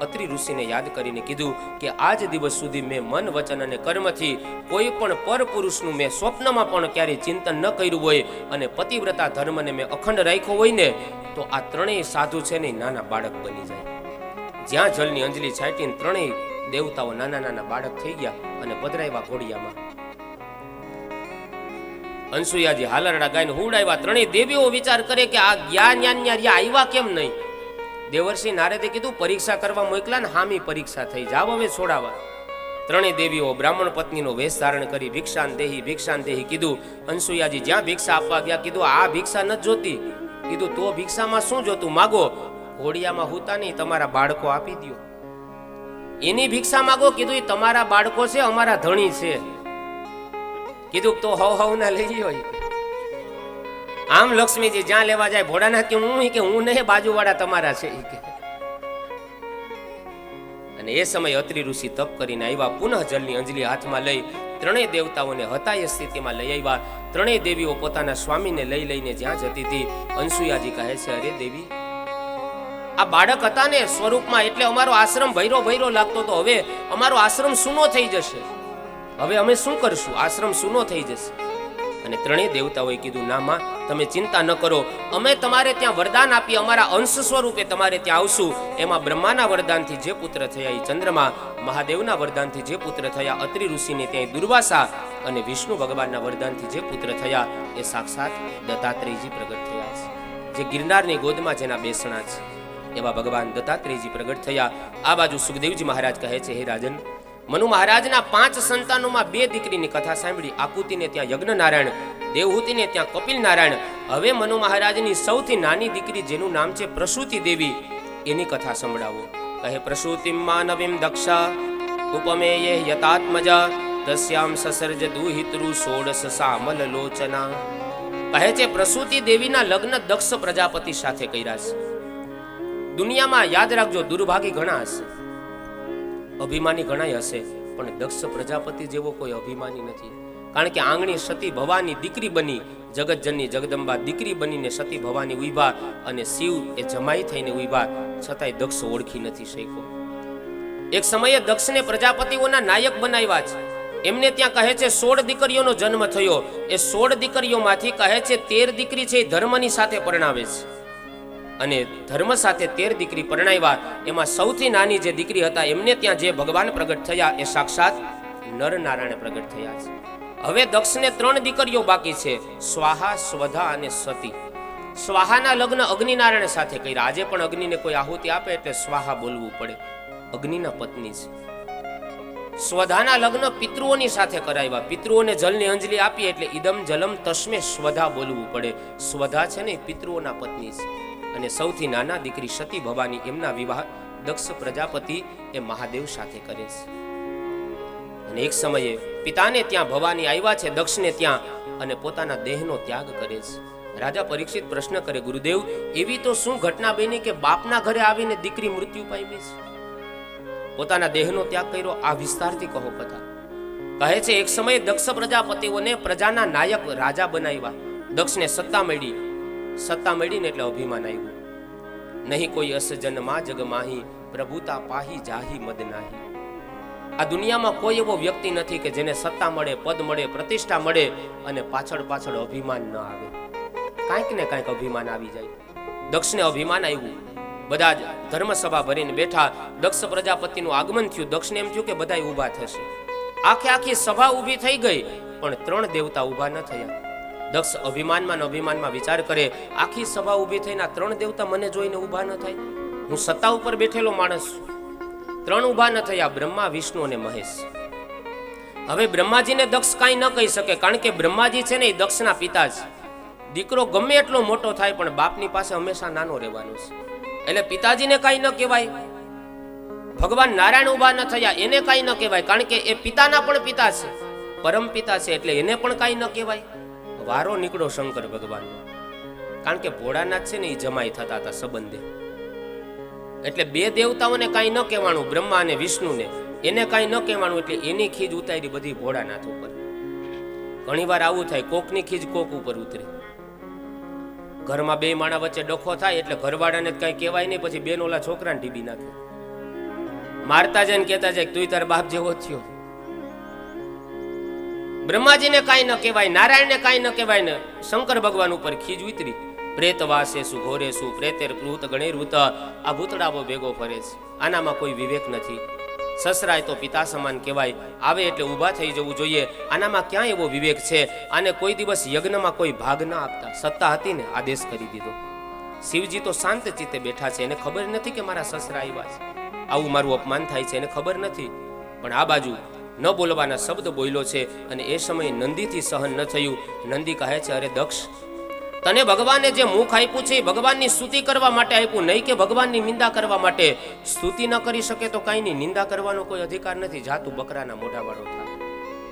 અત્રિ ઋષિને યાદ કરીને કીધું કે આજ દિવસ સુધી મેં મન, વચન અને કર્મથી કોઈ પણ પર પુરુષનું મેં સ્વપ્નમાં પણ ક્યારેય ચિંતન ન કર્યું હોય, અને પતિવ્રતા ધર્મને મેં અખંડ રાખ્યો હોય ને તો આ ત્રણેય સાધુ છે ને નાના બાળક બની જાય. જ્યાં જલની અંજલિ છાંટીને ત્રણેય દેવતાઓ નાના બાળક થઈ ગયા અને પધરાવ્યા ઘોડિયામાં. અનસુયાજી હાલરડા ગાઈને હુડાવ્યા. ત્રણેય દેવીઓ વિચાર કરે કે આ ગયા ન્યા આવ્યા કેમ નહીં? દેવર્ષિ નારદે કીધું પરીક્ષા કરવા મોકલા ને, હામી પરીક્ષા થઈ, જાવ હવે છોડાવા. ત્રણેય દેવીઓ બ્રાહ્મણ પત્નીનો વેશ ધારણ કરી ભિક્ષાન દેહી કીધું. અનસુયાજી જ્યાં ભિક્ષા આપવા ગયા કીધું આ ભિક્ષા ન જોતી. કીધું તો ભિક્ષામાં શું જોતું? માગો. ઘોડિયામાં હુતા નહીં, તમારા બાળકો આપી દો. એની ભિક્ષા માગો. કીધું એ તમારા બાળકો છે, અમારા ધણી છે. કીધું તો હવ ના લઈ લ્યો. આમ લક્ષ્મીજી જ્યાં લેવા જાય ભોળાનાથ કે હું નહીં, બાજુવાળા તમારા છે. અને એ સમયે અત્રિ ઋષિ તપ કરીને આવ્યા, પુનઃ જળની અંજલિ હાથમાં લઈ ત્રણેય દેવતાઓને હતાય સ્થિતિમાં લઈ આવ્યા. ત્રણેય દેવીઓ પોતાના સ્વામીને લઈ લઈને જ્યાં જતી હતી, અનસુયાજી કહે છે, અરે દેવી, આ બાળક હતા ને સ્વરૂપમાં, એટલે અમારો આશ્રમ ભૈરો ભૈરો લાગતો તો હવે અમારો આશ્રમ સૂનો થઈ જશે. હવે અમે શું કરશું? આશ્રમ સૂનો થઈ જશે. અને ત્રણેય દેવતાઓએ કીધું, ના માં, તમે ચિંતા ન કરો, અમે તમારે ત્યાં વરદાન આપીએ, અમારા અંશ સ્વરૂપે તમારે ત્યાં આવશું. એમાં બ્રહ્માના વરદાનથી જે પુત્ર થયા એ ચંદ્રમા, મહાદેવના વરદાનથી જે પુત્ર થયા અત્રિ ઋષિને ત્યાં દુર્વાસા, અને વિષ્ણુ ભગવાનના વરદાનથી જે પુત્ર થયા એ સાક્ષાત દત્તાત્રેયજી પ્રગટ થયા છે, જે ગિરનારની ગોદમાં જેના બેસણા છે એવા ભગવાન દત્તાત્રેયજી પ્રગટ થયા. આ બાજુ સુખદેવજી મહારાજ કહે છે, હે રાજન, મનુ મહારાજના 5 સંતાનોમાં 2 દીકરીની કથા સાંભળી. આકુતિને ત્યાં યજ્ઞ નારાયણ, દેવહૂતિને ત્યાં કપિલ નારાયણ. હવે મનુ મહારાજની સૌથી નાની દીકરી જેનું નામ છે પ્રસૂતિ દેવી, એની કથા સંભળાવો. કહે, પ્રસૂતિમ માનવીમ દક્ષા ઉપમેયે યતાત્મજા તસ્યામ સસર્જ દુહિતૃ ષોડશ સામલ લોચના. કહે છે, પ્રસૂતિ દેવીના લગ્ન દક્ષ પ્રજાપતિ સાથે કર્યા છે. દુનિયામાં યાદ રાખજો, દુર્ભાગી ઘણા હશે, અભિમાની ઘણા હશે, પણ દક્ષ પ્રજાપતિ જેવો કોઈ અભિમાની નથી. કારણ કે આંગણી સતી ભવાની દીકરી બની, જગતજનની જગદંબા દીકરી બનીને સતી ભવાની ઉભા, અને શિવ એ જમાઈ થઈને ઉભા, છતાંય દક્ષ ઓળખી નથી શક્યો. એક સમયે દક્ષને પ્રજાપતિઓના નાયક બનાવ્યા છે. એમને ત્યાં કહે છે 16 દીકરીઓનો જન્મ થયો. એ 16 દીકરીઓમાંથી કહે છે 13 દીકરી છે એ ધર્મની સાથે પરણાવે છે, અને ધર્મ સાથે 13 દીકરી પરણાવ્યા. એમાં સૌથી નાની જે દીકરી હતા એમને ત્યાં જે ભગવાન પ્રગટ થયા એ સાક્ષાત નર નારાયણ પ્રગટ થયા છે. હવે દક્ષને 3 દીકરીઓ બાકી છે, સ્વાહા, સ્વધા અને સતી. સ્વાહાના લગ્ન અગ્નિનારાયણ સાથે કર્યા. આજે પણ અગ્નિને કોઈ આહુતિ આપે એટલે સ્વાહા બોલવું પડે, અગ્નિના પત્ની છે. સ્વધાના લગ્ન પિતૃઓની સાથે કરાવ્યા. પિતૃઓને જલની અંજલિ આપી એટલે ઇદમ જલમ તસ્મે સ્વધા બોલવું પડે. સ્વધા છે ને પિતૃઓના પત્ની છે. અને સૌથી નાના દીકરી સતી ભવાની, એમના વિવાહ દક્ષ પ્રજાપતિ એ મહાદેવ સાથે કરે છે. અને એક સમયે પિતાને ત્યાં ભવાની આવ્યા છે દક્ષને ત્યાં, અને પોતાના દેહનો ત્યાગ કરે છે. રાજા પરીક્ષિત પ્રશ્ન કરે, ગુરુદેવ, એવી તો શું ઘટના બની કે બાપના ઘરે આવીને દીકરી મૃત્યુ પામી છે? પોતાના દેહનો ત્યાગ કર્યો, આ વિસ્તારથી કહો કથા. કહે છે, એક સમયે દક્ષ પ્રજાપતિઓને પ્રજાના નાયક રાજા બનાવ્યા. દક્ષને સત્તા મળી. સત્તા મળીને એટલે અભિમાન આવ્યું. નહીં કોઈ અસજન માં જગ માહી, પ્રભુતા પાહી જાહી મદ નાહી. આ દુનિયામાં કોઈ એવો વ્યક્તિ નથી કે જેને સત્તા મળે, પદ મળે, પ્રતિષ્ઠા મળે અને પાછળ પાછળ અભિમાન ન આવે. કાંઈક ને કાંઈક અભિમાન આવી જાય. દક્ષને અભિમાન આવ્યું. બધા જ ધર્મસભા ભરીને બેઠા. દક્ષ પ્રજાપતિનું આગમન થયું. દક્ષને એમ થયું કે બધા ઊભા થશે. આખી સભા ઊભી થઈ ગઈ, પણ 3 દેવતા ઊભા ન થયા. દક્ષ અભિમાનમાં વિચાર કરે, આખી સભા ઊભી થઈને 3 દેવતા મને જોઈને ઊભા ન થાય? હું સત્તા ઉપર બેઠેલો માણસ છું. 3 ઊભા ન થયા, બ્રહ્મા, વિષ્ણુ અને મહેશ. હવે બ્રહ્માજીને દક્ષ કાંઈ ન કહી શકે, કારણ કે બ્રહ્માજી છે ને એ દક્ષના પિતા છે. દીકરો ગમે એટલો મોટો થાય પણ બાપની પાસે હંમેશા નાનો રહેવાનો છે, એટલે પિતાજીને કાંઈ ન કહેવાય. ભગવાન નારાયણ ઊભા ન થયા, એને કાંઈ ન કહેવાય, કારણ કે એ પિતાના પણ પિતા છે, પરમ પિતા છે, એટલે એને પણ કાંઈ ન કહેવાય. વારો નીકળો શંકર ભગવાનનો, કારણ કે ભોળાનાથ છે ને એ જમાઈ થતા હતા સંબંધે, એટલે 2 દેવતાઓને કાંઈ ન કહેવાનું, બ્રહ્મા અને વિષ્ણુને, એને કાંઈ ન કહેવાનું. એટલે એની ખીજ ઉતારી બધી ભોળાનાથ ઉપર. ઘણી વાર આવું થાય, કોકની ખીજ કોક ઉપર ઉતરે. ઘરમાં 2 માણા વચ્ચે ડખો થાય એટલે ઘરવાળાને કાંઈ કહેવાય નહીં, પછી બેન ઓલા છોકરાને ટીબી નાખે, મારતા જાય ને કહેતા જાય તું તાર બાપ જેવો થયો. બ્રહ્માજીને કાંઈ ન કહેવાય, નારાયણને કાંઈ ન કહેવાય ને શંકર ભગવાન ઉપર ખીજ ઉતરી. પ્રેત વાસે સુ ઘોરે સુ પ્રેતેર પ્રુત ગણેરુત. આ ભૂતડાવો ભેગો ફરે છે, આનામાં કોઈ વિવેક નથી. સસરાય તો પિતા સમાન કહેવાય, આવે એટલે ઊભા થઈ જવું જોઈએ, આનામાં ક્યાં એવો વિવેક છે? આને કોઈ દિવસ યજ્ઞમાં કોઈ ભાગ ન આપતા. સત્તા હતી ને આદેશ કરી દીધો. શિવજી તો શાંત ચિત્તે બેઠા છે, એને ખબર નથી કે મારા સસરા આવ્યા છે, આવું મારું અપમાન થાય છે, એને ખબર નથી. પણ આ બાજુ ન બોલવાના શબ્દ બોલ્યો છે, અને એ સમયે નંદીથી સહન ન થયું. નંદી કહે છે, અરે દક્ષ, તને ભગવાને જે મુખ આપ્યું છે એ ભગવાનની સ્તુતિ કરવા માટે આપ્યું, નહીં કે ભગવાનની નિંદા કરવા માટે. સ્તુતિ ન કરી શકે તો કાંઈ નહીં, નિંદા કરવાનો કોઈ અધિકાર નથી. જા તું બકરાના મોઢાવાળો થા.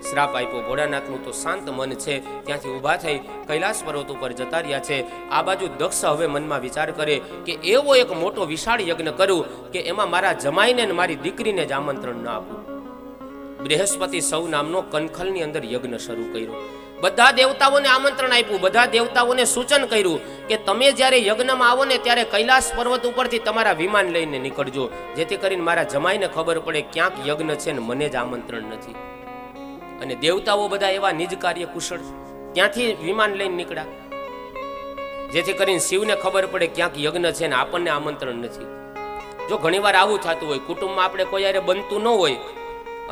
શ્રાપ આપ્યો. ભોળાનાથનું તો શાંત મન છે, ત્યાંથી ઊભા થઈ કૈલાસ પર્વત ઉપર જતા રહ્યા છે. આ બાજુ દક્ષ હવે મનમાં વિચાર કરે કે એવો એક મોટો વિશાળ યજ્ઞ કરું કે એમાં મારા જમાઈને ને મારી દીકરીને જ આમંત્રણ ન આપું. બૃહસ્પતિ સૌ નામનો કનખલની અંદર યજ્ઞ શરૂ કર્યો. બધા દેવતાઓને આમંત્રણ આપ્યું, બધા દેવતાઓને સૂચન કર્યું કે તમે જ્યારે યજ્ઞમાં આવો ને ત્યારે કૈલાસ પર્વત ઉપરથી તમારા વિમાન લઈને નીકળજો, જેથી કરીને મારા જમાઈને ખબર પડે ક્યાંક યજ્ઞ છે ને મને જ આમંત્રણ નથી. અને દેવતાઓ બધા એવા નિજ કાર્ય કુશળ, ત્યાંથી વિમાન લઈને નીકળ્યા, જેથી કરીને શિવને ખબર પડે ક્યાંક યજ્ઞ છે ને આપણને આમંત્રણ નથી. જો ઘણીવાર આવું થતું હોય, કુટુંબમાં આપણે કોઈ યારે બનતું ન હોય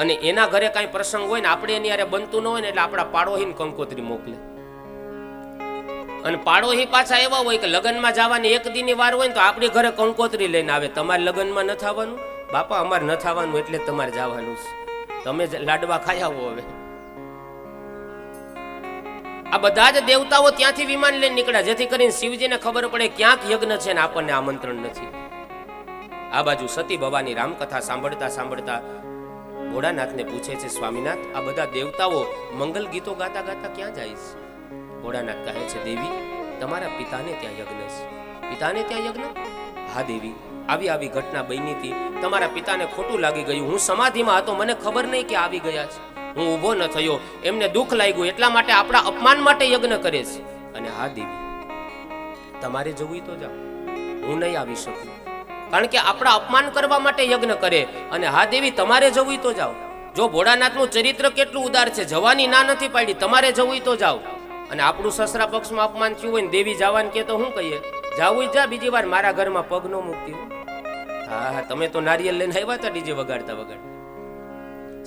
અને એના ઘરે કાંઈ પ્રસંગ હોય ને આપણે એની યારે બનતું ન હોય ને એટલે આપણા પાડોહીને કંકોત્રી મોકલે. અને પાડોહી પાછા એવા હોય કે લગ્નમાં જવાની એક દીની વાર હોય ને તો આપણી ઘરે કંકોત્રી લઈને આવે, તમારે લગ્નમાં ન થવાનું બાપા, અમારે ન થવાનું એટલે તમારે જવાનું છે, તમે લાડવા ખાઈ આવો. હવે આ બધા જ દેવતાઓ ત્યાંથી વિમાન લઈને નીકળ્યા, જેથી કરીને શિવજીને ખબર પડે ક્યાંક યજ્ઞ છે ને આપણને આમંત્રણ નથી. આ બાજુ સતી ભવાની રામકથા સાંભળતા સાંભળતા ભોળાનાથને પૂછે છે, સ્વામીનાથ આ બધા દેવતાઓ મંગલ ગીતો ગાતા ગાતા ક્યાં જાય છે? ભોળાનાથ કહે છે, દેવી તમારા પિતાને ત્યાં યજ્ઞ છે. પિતાને ત્યાં યજ્ઞ? હા દેવી, આવી આવી ઘટના બની હતી, તમારા પિતાને ખોટું લાગી ગયું, હું સમાધિમાં હતો, મને ખબર નહીં કે આવી ગયા છે, હું ઊભો ન થયો, એમને દુઃખ લાગ્યું, એટલા માટે આપણા અપમાન માટે યજ્ઞ કરે છે. અને હા દેવી તમારે જવું તો જાઓ, હું નહીં આવી શકું, કારણ કે આપણા અપમાન કરવા માટે યજ્ઞ કરે. અને હા દેવી તમારે જવું તો જાઓ. જો ભોળાનાથનું ચરિત્ર કેટલું ઉદાર છે, જવાની ના નથી પાડી, તમારે જવું તો જાઓ. અને આપણું સસરા પક્ષમાં અપમાન થયું હોય ને દેવી જવાનું કે તો શું કહીએ, જાવું જ જા, બીજી વાર મારા ઘરમાં પગ ન મૂકતી. હા હા, તમે તો નારિયેલ લઈને આવ્યા હતા ડીજે વગાડતા વગાડતા.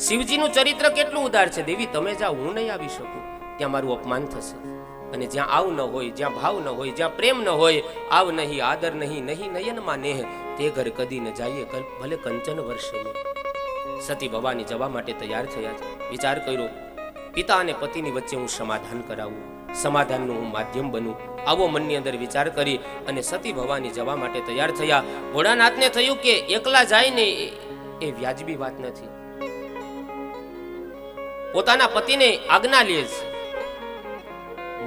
શિવજીનું ચરિત્ર કેટલું ઉદાર છે, દેવી તમે જાઓ, હું નહીં આવી શકું, ત્યાં મારું અપમાન થશે. અને જ્યાં આવ ન હોય, જ્યાં ભાવ ન હોય, જ્યાં પ્રેમ ન હોય, આવ નહીં, આદર નહીં, નહીં નયનમાં નેહ, તે ઘર કદી ન જઈએ ભલે કંચન વર્ષે. સતી ભવાની જવા માટે તૈયાર થયા છે. વિચાર કર્યો પિતા અને પતિની વચ્ચે હું સમાધાન કરાવું, સમાધાનનું હું માધ્યમ બનું, આવો મનની અંદર વિચાર કરી અને સતી ભવાની જવા માટે તૈયાર થયા. ભોળાનાથને થયું કે એકલા જાય ને એ વ્યાજબી વાત નથી. પોતાના પતિને આજ્ઞા લે છે,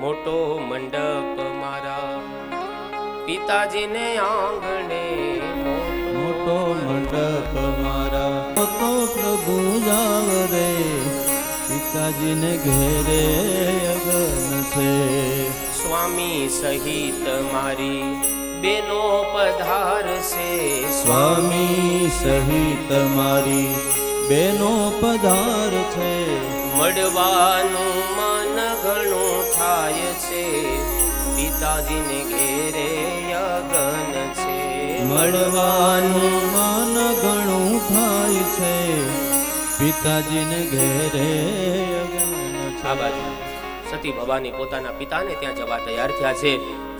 મોટો મંડપ મારા પિતાજીને આંગણે, મોટો મંડપ મારા તો પ્રભુ જાવ રે, પિતાજીને ઘેરે યજ્ઞ છે. સ્વામી સહિત મારી બેનો પધારશે, સ્વામી સહિત મારી બેનો પધાર છે. મળવાનું મન ઘણું થાય છે, પિતાજીને ઘેરે યજ્ઞ છે. મળવાનું મન ઘણું થાય છે, પિતાજીને ઘેરે યજ્ઞ છે. આ બાજુ સતી ભવાની પોતાના પિતાને ત્યાં જવા તૈયાર થયા છે.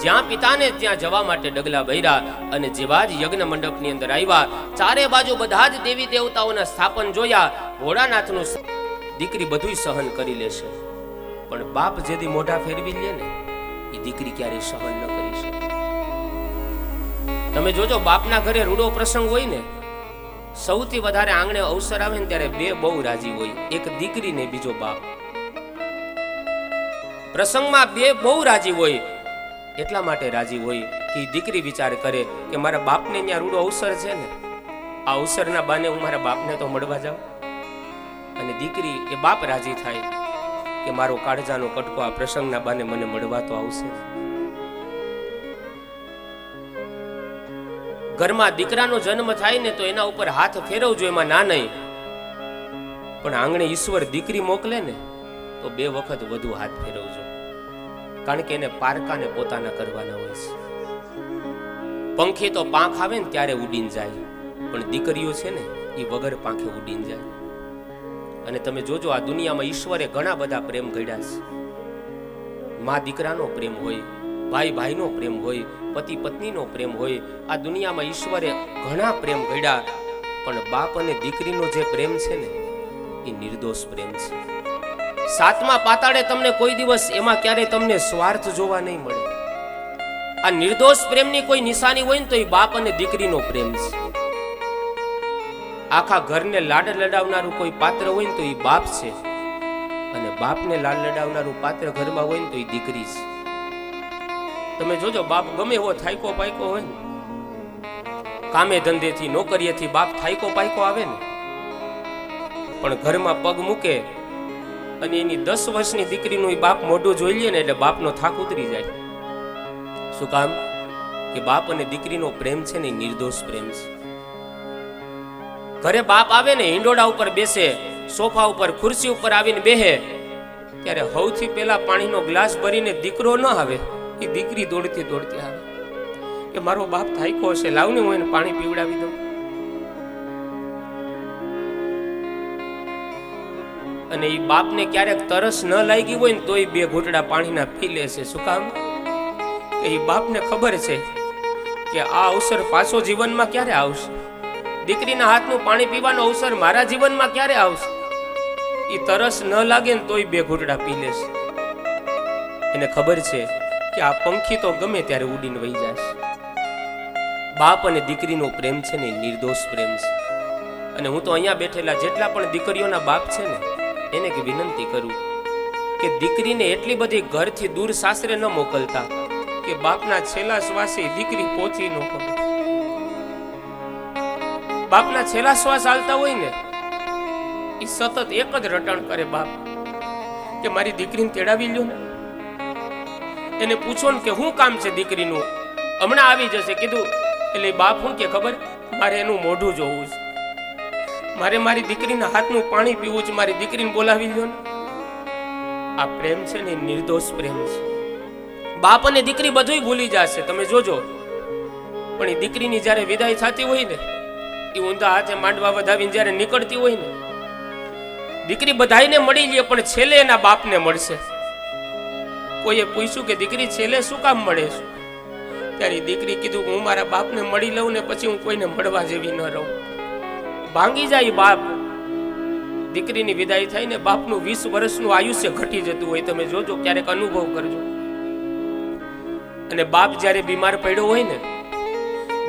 જ્યાં પિતાને ત્યાં જવા માટે ડગલા ભર્યા અને જેવા જ યજ્ઞ મંડપની અંદર આવ્યા, ચારે બાજુ બધા જ દેવી દેવતાઓના સ્થાપન જોયા. ભોળાનાથનું દીકરી બધું સહન કરી લેશે, પણ બાપ જેથી મોઢા ફેરવી લે ને એ દીકરી ક્યારેય સહન ન કરી શકે. તમે જોજો બાપના ઘરે રૂડો પ્રસંગ હોય ને, સૌથી વધારે આંગણે અવસર આવે ને ત્યારે બે બહુ રાજી હોય, એક દીકરી ને બીજો બાપ. પ્રસંગમાં બે બહુ રાજી હોય, એટલા માટે રાજી હોય કે દીકરી વિચાર કરે કે મારા બાપને ત્યાં રૂડો અવસર છે ને, આ અવસરના બાને હું મારા બાપને તો મળવા જાઉં. અને દીકરી એ બાપ રાજી થાય કે મારો કાળજાનો કટકો આ પ્રસંગના બાને મને મળવા તો આવશે. ઘરમાં દીકરાનો જન્મ થાય ને તો એના ઉપર હાથ ફેરવજો, એમાં ના નહીં, પણ આંગણે ઈશ્વર દીકરી મોકલે ને તો 2 વખત વધુ હાથ ફેરવજો, કારણ કે એને પારકાને પોતાના કરવાના હોય છે. પંખી તો પાંખ આવે ને ત્યારે ઉડીને જાય, પણ દીકરીઓ છે ને એ વગર પાંખે ઉડીને જાય. અને તમે જોજો આ દુનિયામાં ઈશ્વરે ઘણા બધા પ્રેમ ઘડ્યા છે. માં દીકરાનો પ્રેમ હોય, ભાઈ ભાઈનો પ્રેમ હોય, પતિ પત્નીનો પ્રેમ હોય. આ દુનિયામાં ઈશ્વરે ઘણા પ્રેમ ઘડ્યા, પણ બાપ અને દીકરીનો જે પ્રેમ છે ને એ નિર્દોષ પ્રેમ છે. 7મા પાતાળે તમને કોઈ દિવસ એમાં ક્યારેય તમને સ્વાર્થ જોવા નહીં મળે. આ નિર્દોષ પ્રેમની કોઈ નિશાની હોય ને તો એ બાપ અને દીકરીનો પ્રેમ છે. આખા ઘરને લાડ લડાવનારું કોઈ પાત્ર હોય ને તો એ બાપ છે. બાપને લાલ લડાવનારું પાત્ર ઘરમાં હોય ને તો એ દીકરી છે. તમે જોજો, બાપ ગમે એવો થાયકો પાયકો હોય ને, કામે ધંધેથી નોકરીએથી બાપ થાયકો પાયકો આવે ને, પણ ઘરમાં પગ મૂકે અને એની 10 વર્ષની દીકરીનું એ બાપ મોઢું જોઈ લે ને એટલે બાપનો થાક ઉતરી જાય. શું કામ? કે બાપ અને દીકરીનો પ્રેમ છે ને નિર્દોષ પ્રેમ છે. ઘરે બાપ આવે ને, હિંડોળા ઉપર બેસે, સોફા ઉપર ખુરશી ઉપર આવીને બેહે, ત્યારે સૌથી પહેલા પાણીનો ગ્લાસ ભરીને દીકરો ન આવે, એ દીકરી દોડતી દોડતી આવે કે મારો બાપ થાક્યો હશે, લાવને હું એને પાણી પીવડાવી દઉં. અને એ બાપને ક્યારેક તરસ ન લાગી હોય ને તોય 2 ઘૂંટડા પાણીના પી લે છે. શું કામ? કે એ બાપને ખબર છે કે આ અવસર પાછો જીવનમાં ક્યારે આવશે, દીકરીના હાથનું પાણી પીવાનો અવસર મારા જીવનમાં ક્યારે આવશે. એ તરસ ન લાગે ને તોય 2 ઘૂંટડા પી લે છે. એને ખબર છે કે આ પંખી તો ગમે ત્યારે ઉડીને વહી જશે. બાપ અને દીકરીનો પ્રેમ છે ને નિર્દોષ પ્રેમ છે. અને હું તો અહીંયા બેઠેલા જેટલા પણ દીકરીઓના બાપ છે ને એને કે વિનંતી કરું કે દીકરીને એટલી બધી ઘરથી દૂર સાસરે ન મોકલતા કે બાપના છેલ્લા શ્વાસે દીકરી પહોંચી ન પડે. બાપના છેલ્લા શ્વાસ હાલતા હોય ને એ સતત એક જ રટણ કરે બાપ કે મારી દીકરીને તેડાવી લ્યો ને. એને પૂછો ને કે શું કામ છે દીકરીનું, હમણાં આવી જશે કીધું. એટલે બાપ શું કે ખબર, મારે એનું મોઢું જોવું છે, મારે મારી દીકરીના હાથનું પાણી પીવું છે, મારી દીકરીને બોલાવી લ્યો ને. આ પ્રેમ છે ને નિર્દોષ પ્રેમ છે. બાપ અને દીકરી બધું ભૂલી જશે, તમે જોજો. પણ એ દીકરીની જ્યારે વિદાય થતી હોય ને, એ ઊંધા હાથે માંડવા વધાવીને જ્યારે નીકળતી હોય ને, દીકરી બધાઈને મળી લે પણ છેલ્લે એના બાપને મળશે. કોઈએ પૂછ્યું કે દીકરી છેલ્લે શું કામ મળે છે? ત્યારે દીકરી કીધું હું મારા બાપને મળી લઉં ને પછી હું કોઈને મળવા જેવી ન રહું. ભાંગી જાય બાપ. દીકરીની વિદાય થાય ને બાપનું 20 વર્ષનું આયુષ્ય ઘટી જતું હોય, તમે જોજો, ક્યારેક અનુભવ કરજો. અને બાપ જ્યારે બીમાર પડ્યો હોય ને,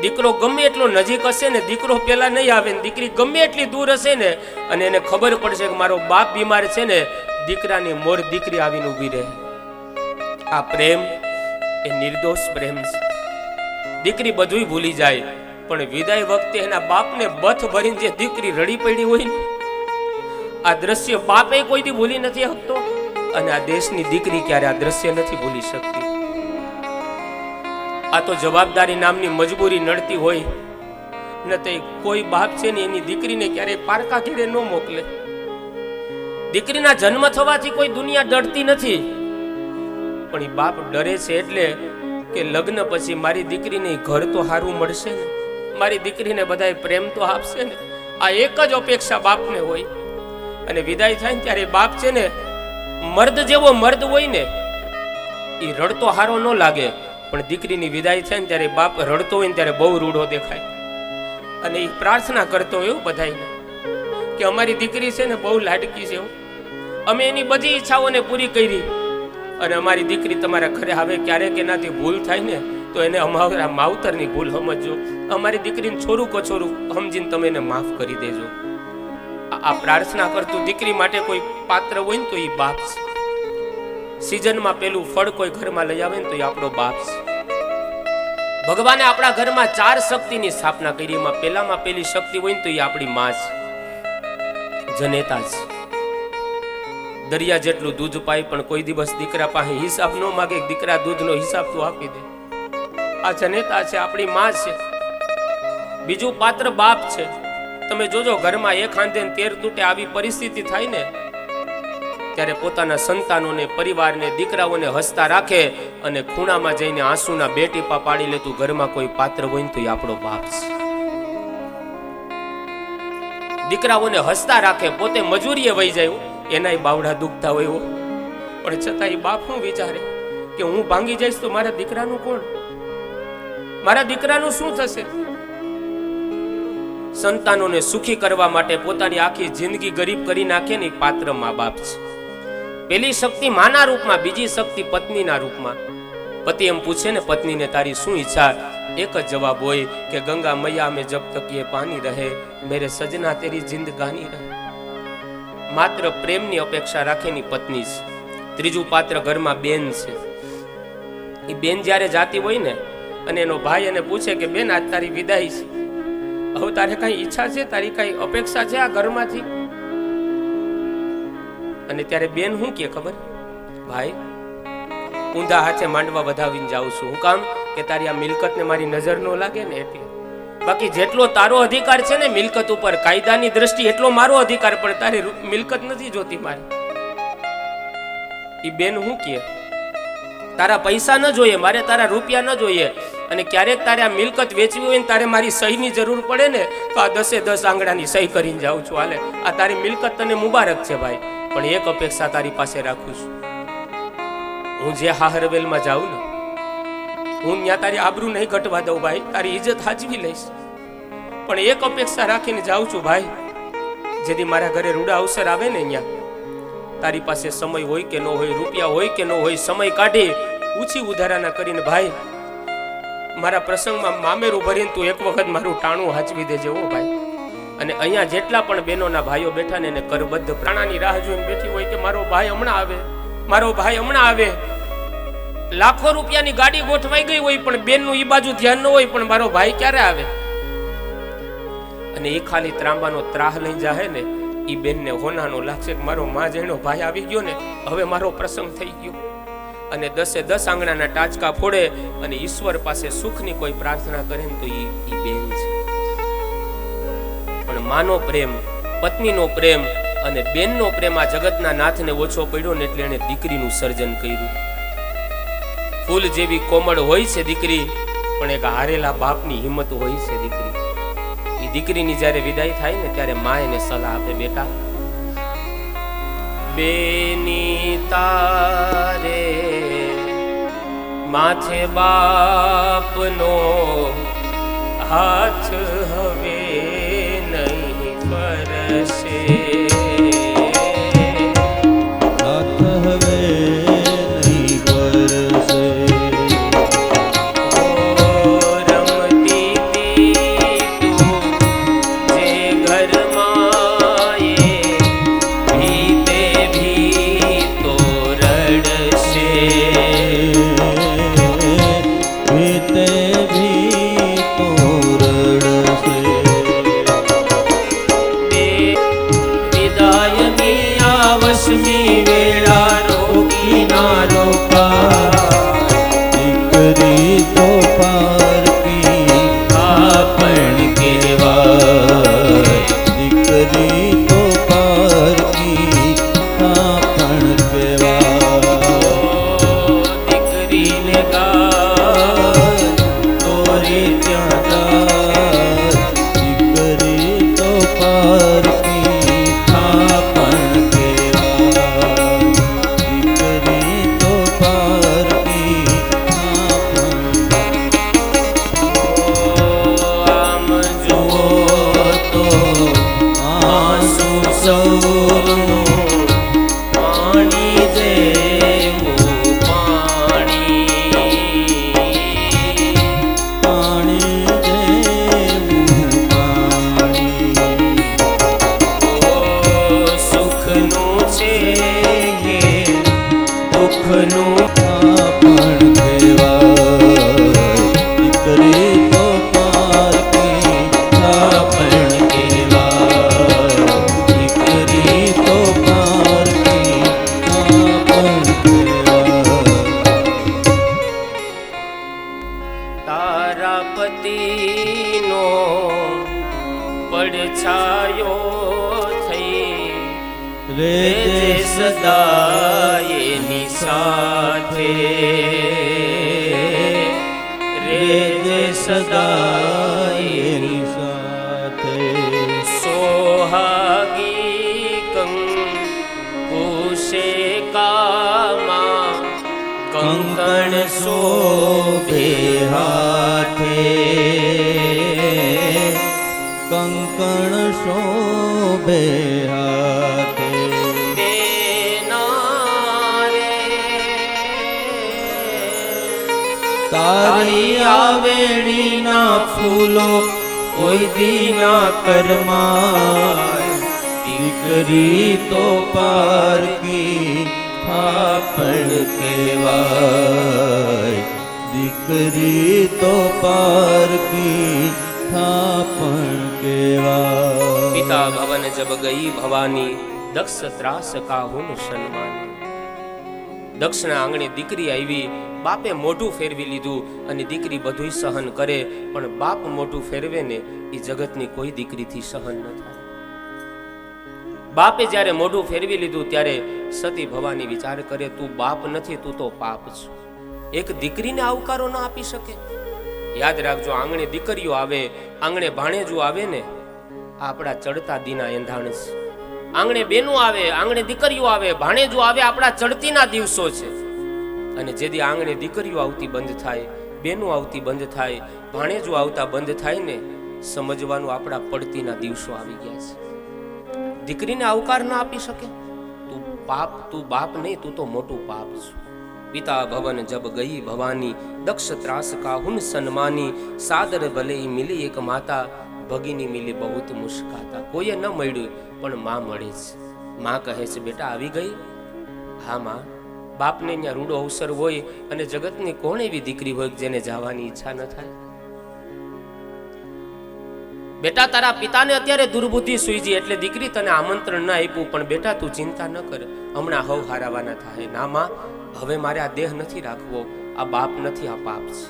દીકરો ગમે એટલો નજીક હશે ને, દીકરો પેલા નહીં આવે ને, દીકરી ગમે એટલી દૂર હશે ને, અને એને ખબર પડશે કે મારો બાપ બીમાર છે ને, દીકરાની મોર દીકરી આવીને ઊભી રહે. આ પ્રેમ એ નિર્દોષ પ્રેમ છે. દીકરી બધું ભૂલી જાય પણ વિદાય વખતે એના બાપને બથ ભરીને જે દીકરી રડી પડી હોય ને, આ દ્રશ્ય બાપે કોઈ દી ભૂલી નથી શકતો અને આ દેશની દીકરી ક્યારે આ દ્રશ્ય નથી ભૂલી શકતી. આ તો જવાબદારી નામની મજબૂરી નડતી હોય ન તો કોઈ બાપ છે ને એની દીકરીને ક્યારેય પારકા ઘેરે ન મોકલે. દીકરીના જન્મ થવાથી કોઈ દુનિયા ડરતી નથી, પણ એ બાપ ડરે છે એટલે કે લગ્ન પછી મારી દીકરીને ઘર તો સારું મળશે ને, મારી દીકરીને બધાય પ્રેમ તો આપશે ને. આ એક જ અપેક્ષા બાપને હોય. અને વિદાય થાય ને ત્યારે બાપ છે ને મર્દ જેવો મર્દ હોય ને, એ રડતો હારો ન લાગે, પણ દીકરીની વિદાય થાય ને ત્યારે બાપ રડતો હોય ને ત્યારે બહુ રૂડો દેખાય. અને એ પ્રાર્થના કરતો હોય બધાને કે અમારી દીકરી છે ને બહુ લાડકી છે, અમે એની બધી ઈચ્છાઓને પૂરી કરી, અને અમારી દીકરી તમારા ઘરે આવે ક્યારેક એનાથી ભૂલ થાય ને તો એને અમારા માવતરની ભૂલ સમજજો, અમારી દીકરીને છોરું કછોરું સમજીને તમે એને માફ કરી દેજો. આ પ્રાર્થના કરતું દીકરી માટે કોઈ પાત્ર હોય ને તો એ બાપ છે. સિઝનમાં પેલું ફળ કોઈ ઘરમાં લઈ આવે ને તો એ આપણો બાપ છે. ભગવાને આપણા ઘરમાં 4 શક્તિની સ્થાપના કરી, એમાં પહેલામાં પહેલી શક્તિ હોય ને તો એ આપણી માં છે, જનેતા છે. દરિયા જેટલું દૂધ પાય પણ કોઈ દિવસ દીકરા પાસે હિસાબ ન માગે, દીકરા દૂધનો હિસાબ તો આપી દે. આ જનેતા છે, આપણી માં છે. બીજું પાત્ર બાપ છે. તમે જોજો, ઘરમાં એક હાંધે 13 તૂટે આવી પરિસ્થિતિ થાય ને ત્યારે પોતાના સંતાનોને, પરિવારને, દીકરાઓને હસતા રાખે અને ખૂણામાં જઈને આંસુના 2 ટીપા પાડી લેતું ઘરમાં કોઈ પાત્ર હોય ને તો એ આપણો બાપ છે. દીકરાઓને હસતા રાખે, પોતે મજૂરીએ વહી જાય, એનાય બાવડા દુખતા હોય, પણ છતાં એ બાપ શું વિચારે કે હું ભાંગી જઈશ તો મારા દીકરાનું કોણ, મારા દીકરાનું શું થશે? સંતાનોને સુખી કરવા માટે પોતાની આખી જિંદગી ગરીબ કરી નાખે ને પાત્ર મા બાપ છે. પેલી શક્તિ માના રૂપમાં, બીજી શક્તિ પત્નીના રૂપમાં. પતિ એમ પૂછે ને પત્નીને તારી શું ઈચ્છા? એક જ જવાબ હોય કે ગંગા મૈયા में जब तक ये पानी रहे मेरे सजना तेरी जिंदगानी रहे. માત્ર પ્રેમની અપેક્ષા રાખેની પત્ની છે. ત્રીજું પાત્ર ઘરમાં બેન છે. એ બેન જ્યારે જાતી હોય ને અને એનો ભાઈ એને પૂછે કે બેન આજ તારી વિદાય છે, હવે તારે કઈ ઈચ્છા છે, તારી કઈ અપેક્ષા છે આ ઘરમાંથી? અને ત્યારે બેન શું કે ખબર? ભાઈ ઊંધા હાથે માંડવા વધાવીને જાઉં છું. હું કામ કે તારી આ મિલકતને મારી નજર ન લાગે ને એટલે. બાકી જેટલો તારો અધિકાર છે ને મિલકત ઉપર, કાયદાની દ્રષ્ટિ એટલો મારો અધિકાર, પણ તારી મિલકત નથી જોતી મારી. ઈ બેન હું કે તારા પૈસા ન જોઈએ, મારે તારા રૂપિયા ન જોઈએ, અને ક્યારેક તારે આ મિલકત વેચવી હોય ને તારે મારી સહીની જરૂર પડે ને તો આ 10 આંગળાની સહી કરીને જાઉં છું. હાલે આ તારી મિલકત તને મુબારક છે ભાઈ, પણ એક અપેક્ષા તારી પાસે રાખું છું. હું જે હાહરવેલમાં જાઉં ને હું ત્યાં તારી આબરૂ નહીં ઘટવા દઉં ભાઈ, તારી ઇજ્જત સાચવી લઈશ, પણ એક અપેક્ષા રાખીને જાઉં છું ભાઈ. જેથી મારા ઘરે રૂડા અવસર આવે ને અહીંયા તારી પાસે સમય હોય કે ન હોય, રૂપિયા હોય કે ન હોય, સમય કાઢી ઊંચી ઉધારાના કરીને ભાઈ મારા પ્રસંગમાં મામેરું ભરીને તું એક વખત મારું ટાણું હાચવી દેજે હો ભાઈ. અને અહીંયા જેટલા પણ બહેનોના ભાઈઓ બેઠા ને એને કરબદ્ધ પ્રાણાની રાહ જોઈને બેઠી હોય કે મારો ભાઈ હમણાં આવે, મારો ભાઈ હમણાં આવે. લાખો રૂપિયાની ગાડી ગોઠવાઈ ગઈ હોય પણ બેનનું ઈ બાજુ ધ્યાન ન હોય, પણ મારો ભાઈ ક્યારે આવે? અને એ ખાલી ત્રાંબાનો ત્રાહ લઈ જાહે ને ઈ બેનને હોનાનો લાગશે કે મારો માં જેનો ભાઈ આવી ગયો ને હવે મારો પ્રસંગ થઈ ગયો. અને 10 આંગણાના ટાચકા ફોડે અને ઈશ્વર પાસે સુખની કોઈ પ્રાર્થના કરે ને તો ઈ બેન છે. પણ માનો પ્રેમ, પત્નીનો પ્રેમ અને બેનનો પ્રેમ આ જગતના નાથને ઓછો પડ્યો ને એટલે એને દીકરીનું સર્જન કર્યું. ફૂલ જેવી કોમળ હોય છે દીકરી, પણ એક હારેલા બાપની હિંમત હોય છે દીકરી. એ દીકરીની જ્યારે વિદાય થાય ને ત્યારે માં એને સલાહ આપે, બેટા બેની તારે માથે બાપનો હાથ હવે નહીં પરસે, હાથ હવે નહીં પરસે. કંકણ શોભે હાથે, કંકણ શોભે હાથે. તારી આવેણીના ફૂલો કોઈ દીના કરમાય, દીકરી તો પારકી થાપણ કેવાય, દીકરી તો પારકી થાપણ કેવાય. પિતા ભવન જબ ગઈ ભવાની, દક્ષ ત્રાસ કાહુન સન્માન. દક્ષના આંગણે દીકરી આવી, બાપે મોઢું ફેરવી લીધું અને દીકરી બધું સહન કરે, પણ બાપ મોઢું ફેરવે ને એ જગતની કોઈ દીકરીથી સહન ન થાય. બાપે જ્યારે મોઢું ફેરવી લીધું ત્યારે સતી ભવાની વિચાર કરે, તું બાપ નથી, તું તો પાપ છો. એક દીકરીને આવકારો ન આપી શકે? યાદ રાખજો, આંગણે દીકરીઓ આવે, આંગણે ભાણેજું આવે ને, આપણા ચડતા દીના એંધાણ છે. આંગણે બેનો આવે, આંગણે દીકરીઓ આવે, ભાણેજું આવે, આપણા ચડતીના દિવસો છે. અને જેથી આંગણે દીકરીઓ આવતી બંધ થાય, બેનો આવતી બંધ થાય, ભાણેજું આવતા બંધ થાય ને, સમજવાનું આપણા પડતીના દિવસો આવી ગયા છે. દીકરીને આવકાર ન આપી શકે? તું બાપ નહીં, તું તો મોટું પાપ છે. પિતા ભવન જબ ગઈ ભવાની, દક્ષ ત્રાસ કાહુન સન્માની. સાદર ભલે મિલી એક માતા, ભગીની મિલી બહુત મુસ્કાતા. કોઈએ ન મળ્યું પણ માં મળે છે. માં કહે છે, બેટા આવી ગઈ? હા માં. બાપને ત્યાં રૂડો અવસર હોય અને જગતની કોણ એવી દીકરી હોય જેને જવાની ઈચ્છા ન થાય? બેટા તારા પિતાને અત્યારે દુર્બુદ્ધિ સૂઈજી એટલે દીકરી તને આમંત્રણ ન આપ્યું, પણ બેટા તું ચિંતા ન કર, હમણાં હવ હારાવાના થાય. ના માં, હવે મારે આ દેહ નથી રાખવો, આ બાપ નથી, આ પાપ છે.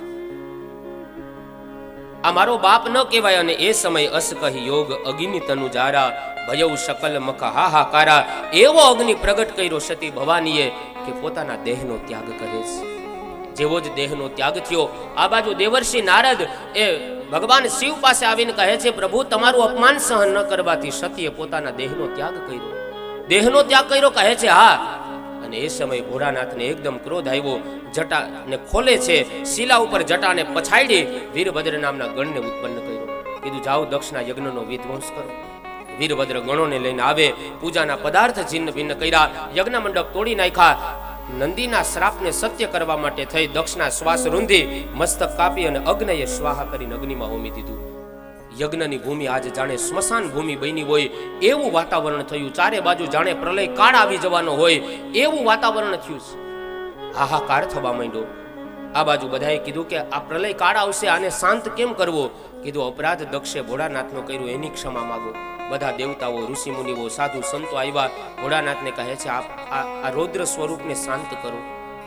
આ મારો બાપ ન કહેવાય. અને એ સમય અસ કહી યોગ અગ્નિ તનુ જારા, ભયઉ શકલ મખ હાહાકારા. એવો અગ્નિ પ્રગટ કર્યો સતી ભવાનીએ કે પોતાના દેહનો ત્યાગ કરે છે. જેવો જ દેહનો ત્યાગ થયો, આ બાજુ દેવર્ષિ નારદ એ ભગવાન શિવ પાસે આવીને કહે છે, પ્રભુ તમારું અપમાન સહન ન કરવાથી સતીએ પોતાના દેહનો ત્યાગ કર્યો. દેહનો ત્યાગ કર્યો? કહે છે હા. અને એ સમયે ભોળાનાથને એકદમ ક્રોધ આવ્યો, જટાને ખોલે છે, શિલા ઉપર જટાને પછાડી વીરભદ્ર નામના ગણને ઉત્પન્ન કર્યો. કીધું જાઓ દક્ષના યજ્ઞનો વિધ્વંસ કરો. વીરભદ્ર ગણોને લઈને આવે, પૂજાના પદાર્થ છિન્ન ભિન્ન કર્યા, યજ્ઞ મંડપ તોડી નાખ્યા. નંદીના શ્રાપને સત્ય કરવા માટે થઈ દક્ષના શ્વાસ રૂંધી મસ્તક કાપી અને અગ્નિએ સ્વાહા કરીને અગ્નિમાં હોમી દીધું. યજ્ઞની ભૂમિ આજે જાણે સ્મશાન ભૂમિ બની હોય એવું વાતાવરણ થયું. ચારે બાજુ જાણે પ્રલય કાળ આવી જવાનો હોય એવું વાતાવરણ થયું. હાહાકાર થવા માંડ્યો. આ બાજુ બધાએ કીધું કે આ પ્રલય કાળ આવશે, આને શાંત કેમ કરવો? કીધું અપરાધ દક્ષે ભોળાનાથનો કર્યો, એની ક્ષમા માગો. બધા દેવતાઓ, ઋષિ મુનિઓ, સાધુ સંતો આવ્યા. ભોળાનાથને કહે છે આ રૌદ્ર સ્વરૂપને શાંત કરો,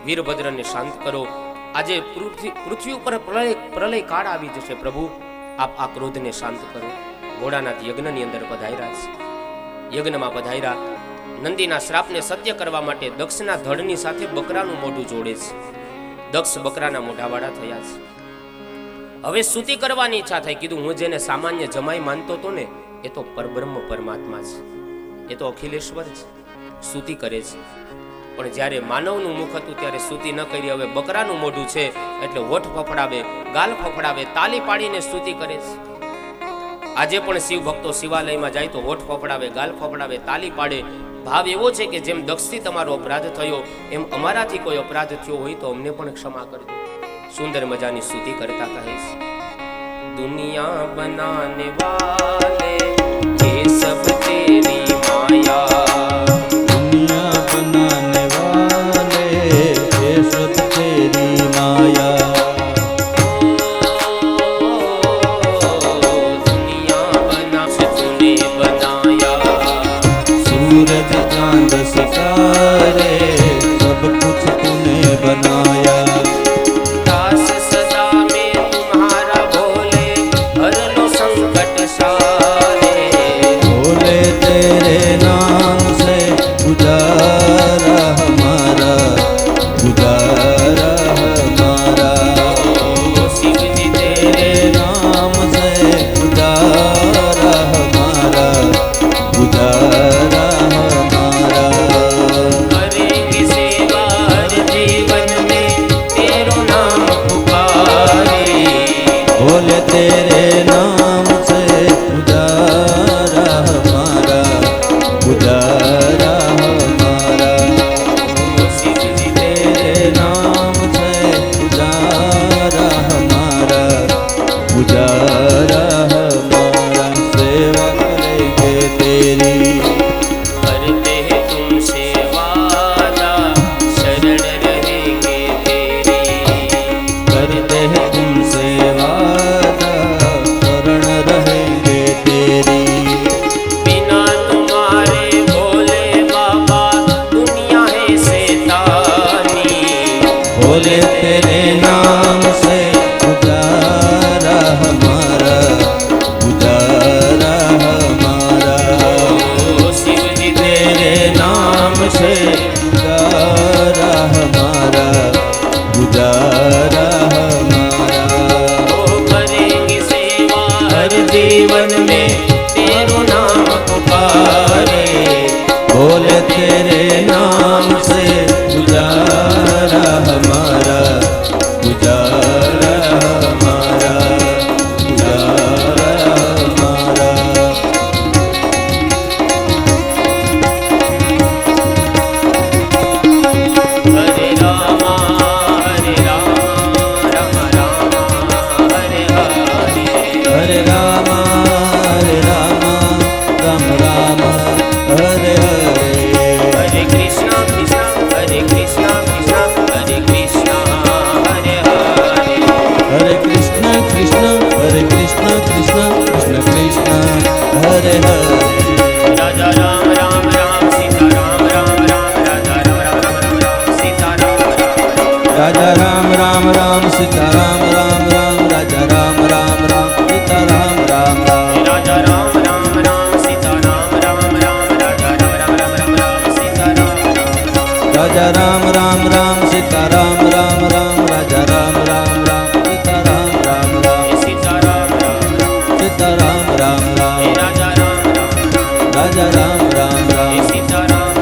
વીરભદ્રને શાંત કરો. આજે પૃથ્વી ઉપર પ્રલય કાળ આવી જશે, પ્રભુ આપ આ ક્રોધને શાંત કરો. ભોળાનાથ યજ્ઞની અંદર પધાર્યા છે. યજ્ઞમાં પધાર્યા, નંદીના શ્રાપને સત્ય કરવા માટે દક્ષના ધડની સાથે બકરાનું મોઢું જોડે છે. દક્ષ બકરાના મોઢાવાળા થયા છે. હવે સ્તુતિ કરવાની ઈચ્છા થઈ. કીધું હું જેને સામાન્ય જમાઈ માનતો હતો ને, એ તો પરબ્રહ્મ પરમાત્મા છે, એ તો અખિલેશ્વર છે, સ્તુતિ કરે છે. પણ જ્યારે માનવનું મુખ હતું ત્યારે સ્તુતિ ન કરી. હવે બકરાનું મોઢું છે એટલે હોઠ ફફડાવે, ગાલ ફફડાવે, તાલી પાડીને સ્તુતિ કરે છે. આજે પણ શિવ ભક્તો શિવાલયમાં જાય તો હોઠ ફફડાવે, ગાલ ફફડાવે, તાલી પાડે. ભાવ એવો છે કે જેમ દક્ષથી તમારો અપરાધ થયો એમ અમારાથી કોઈ અપરાધ થયો હોય તો અમને પણ ક્ષમા કરજો. સુંદર મજાની સ્તુતિ કરતા કહે છે, દુનિયા બનાને વાલે ये सब तेरी माया, दुनिया बनाने वाले ये सब तेरी माया, दुनिया बना तूने बनाया, सूरज चांद सितारे सब कुछ तूने बनाया, दास सदा में तुम्हारा भोले हर लो संकट सारे, भोले तेरे नाम से गुजारा हमारा, गुजारा हमारा, शिव जी तेरे नाम से गुजारा हमारा, गुजारा हमारा, करेंगे सेवा हर जीवन में तेरो नाम पुकारे, भोले तेरे नाम से गुजारा हमारा, गुजारा हमारा, शिव जी तेरे नाम बोले तेरे नाम से गुजारा हमारा, गुजारा हमारा। ओ शिव जी तेरे नाम से गुजारा हमारा, गुजारा हमारा। ओ करेंगे सेवा हर जीवन में तेरो नाम पुकारे। बोले तेरे नाम से गुजारा हमारा, गुजारा हमारा, गुजारा हमारा। हरे रामा राम राम हरे हरे। हरे रामा राम राम हरे हरे। हरे कृष्णा कृष्णा हरे कृष्णा कृष्णा हरे कृष्णा हरे हरे। हरे कृष्ण कृष्ण हरे कृष्ण कृष्ण कृष्ण कृष्ण हरे हरे। राजा राम राम राम सीता राम राम राम राजा राम राम राम राम सीता राम राम। राजा राम राम राम सीता राम राम राम राजा राम राम राम सीता राम राम राम। राजा राम राम राम सीता राम राम राम राजा राम राम राम राम सीता राम राम। राजा राम राम राम सीता राम राम राम राजा राम राम राम सीता राम राम राम। सीता राम राम सीता राम राम राम राजा राम राम राजा राम राम राम सीता राम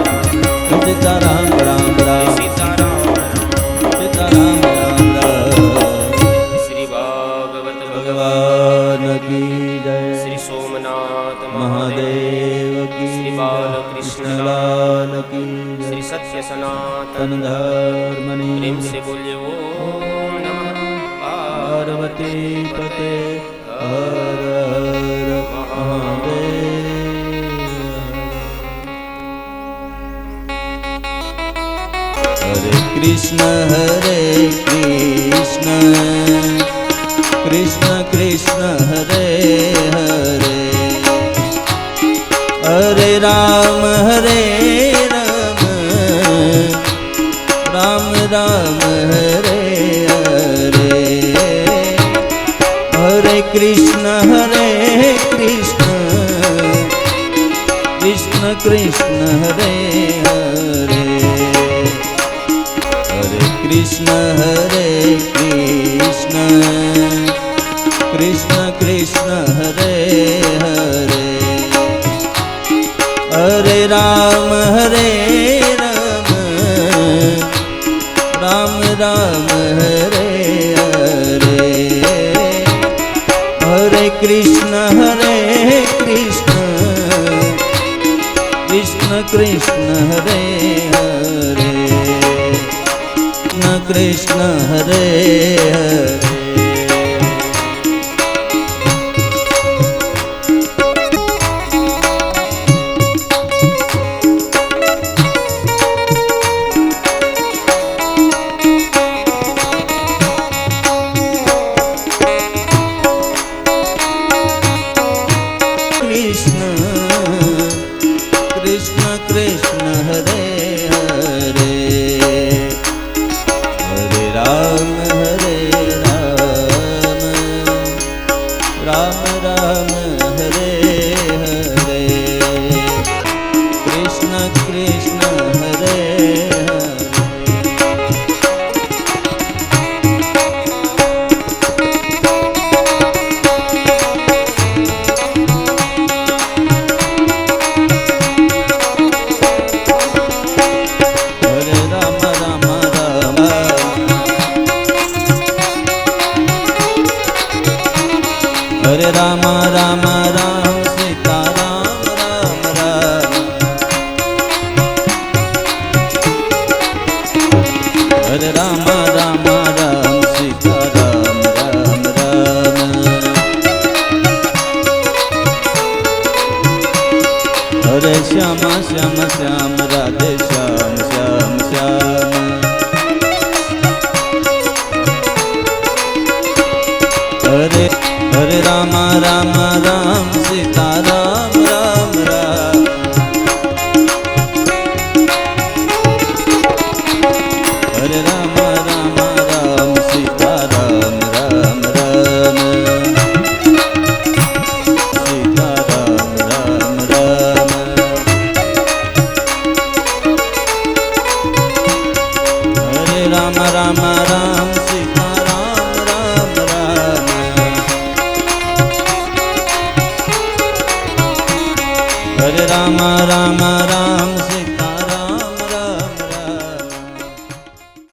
सीता राम राम राम सीता राम सीता राम राम राम। श्री भागवत भगवान की जय। श्री सोमनाथ महादेव की श्री बालकृष्ण कृष्ण लाल की श्री जय। सत्य सनातन तन धर्मनि प्रेम से बोलिए ओम नमः पार्वती पते हर हर महादेव। हरे कृष्ण कृष्ण कृष्ण हरे हरे। हरे राम राम राम हरे हरे। हरे कृष्ण कृष्ण कृष्ण हरे हरे। हरे कृष्ण कृष्ण कृष्ण हरे हरे। हरे राम राम राम हरे हरे। हरे कृष्ण कृष्ण कृष्ण हरे हरे। कृष्ण हरे हरे। कृष्ण कृष्ण हरे हरे। हरे राम राम राम हरे हरे। कृष्ण कृष्ण हरे हरे। हरे राम राम राम सीता राम राम राम। हरे राम राम राम सीता राम राम राम। हरे श्याम श्याम श्याम राधे श्याम श्याम श्याम। हरे हरे राम राम राम सीता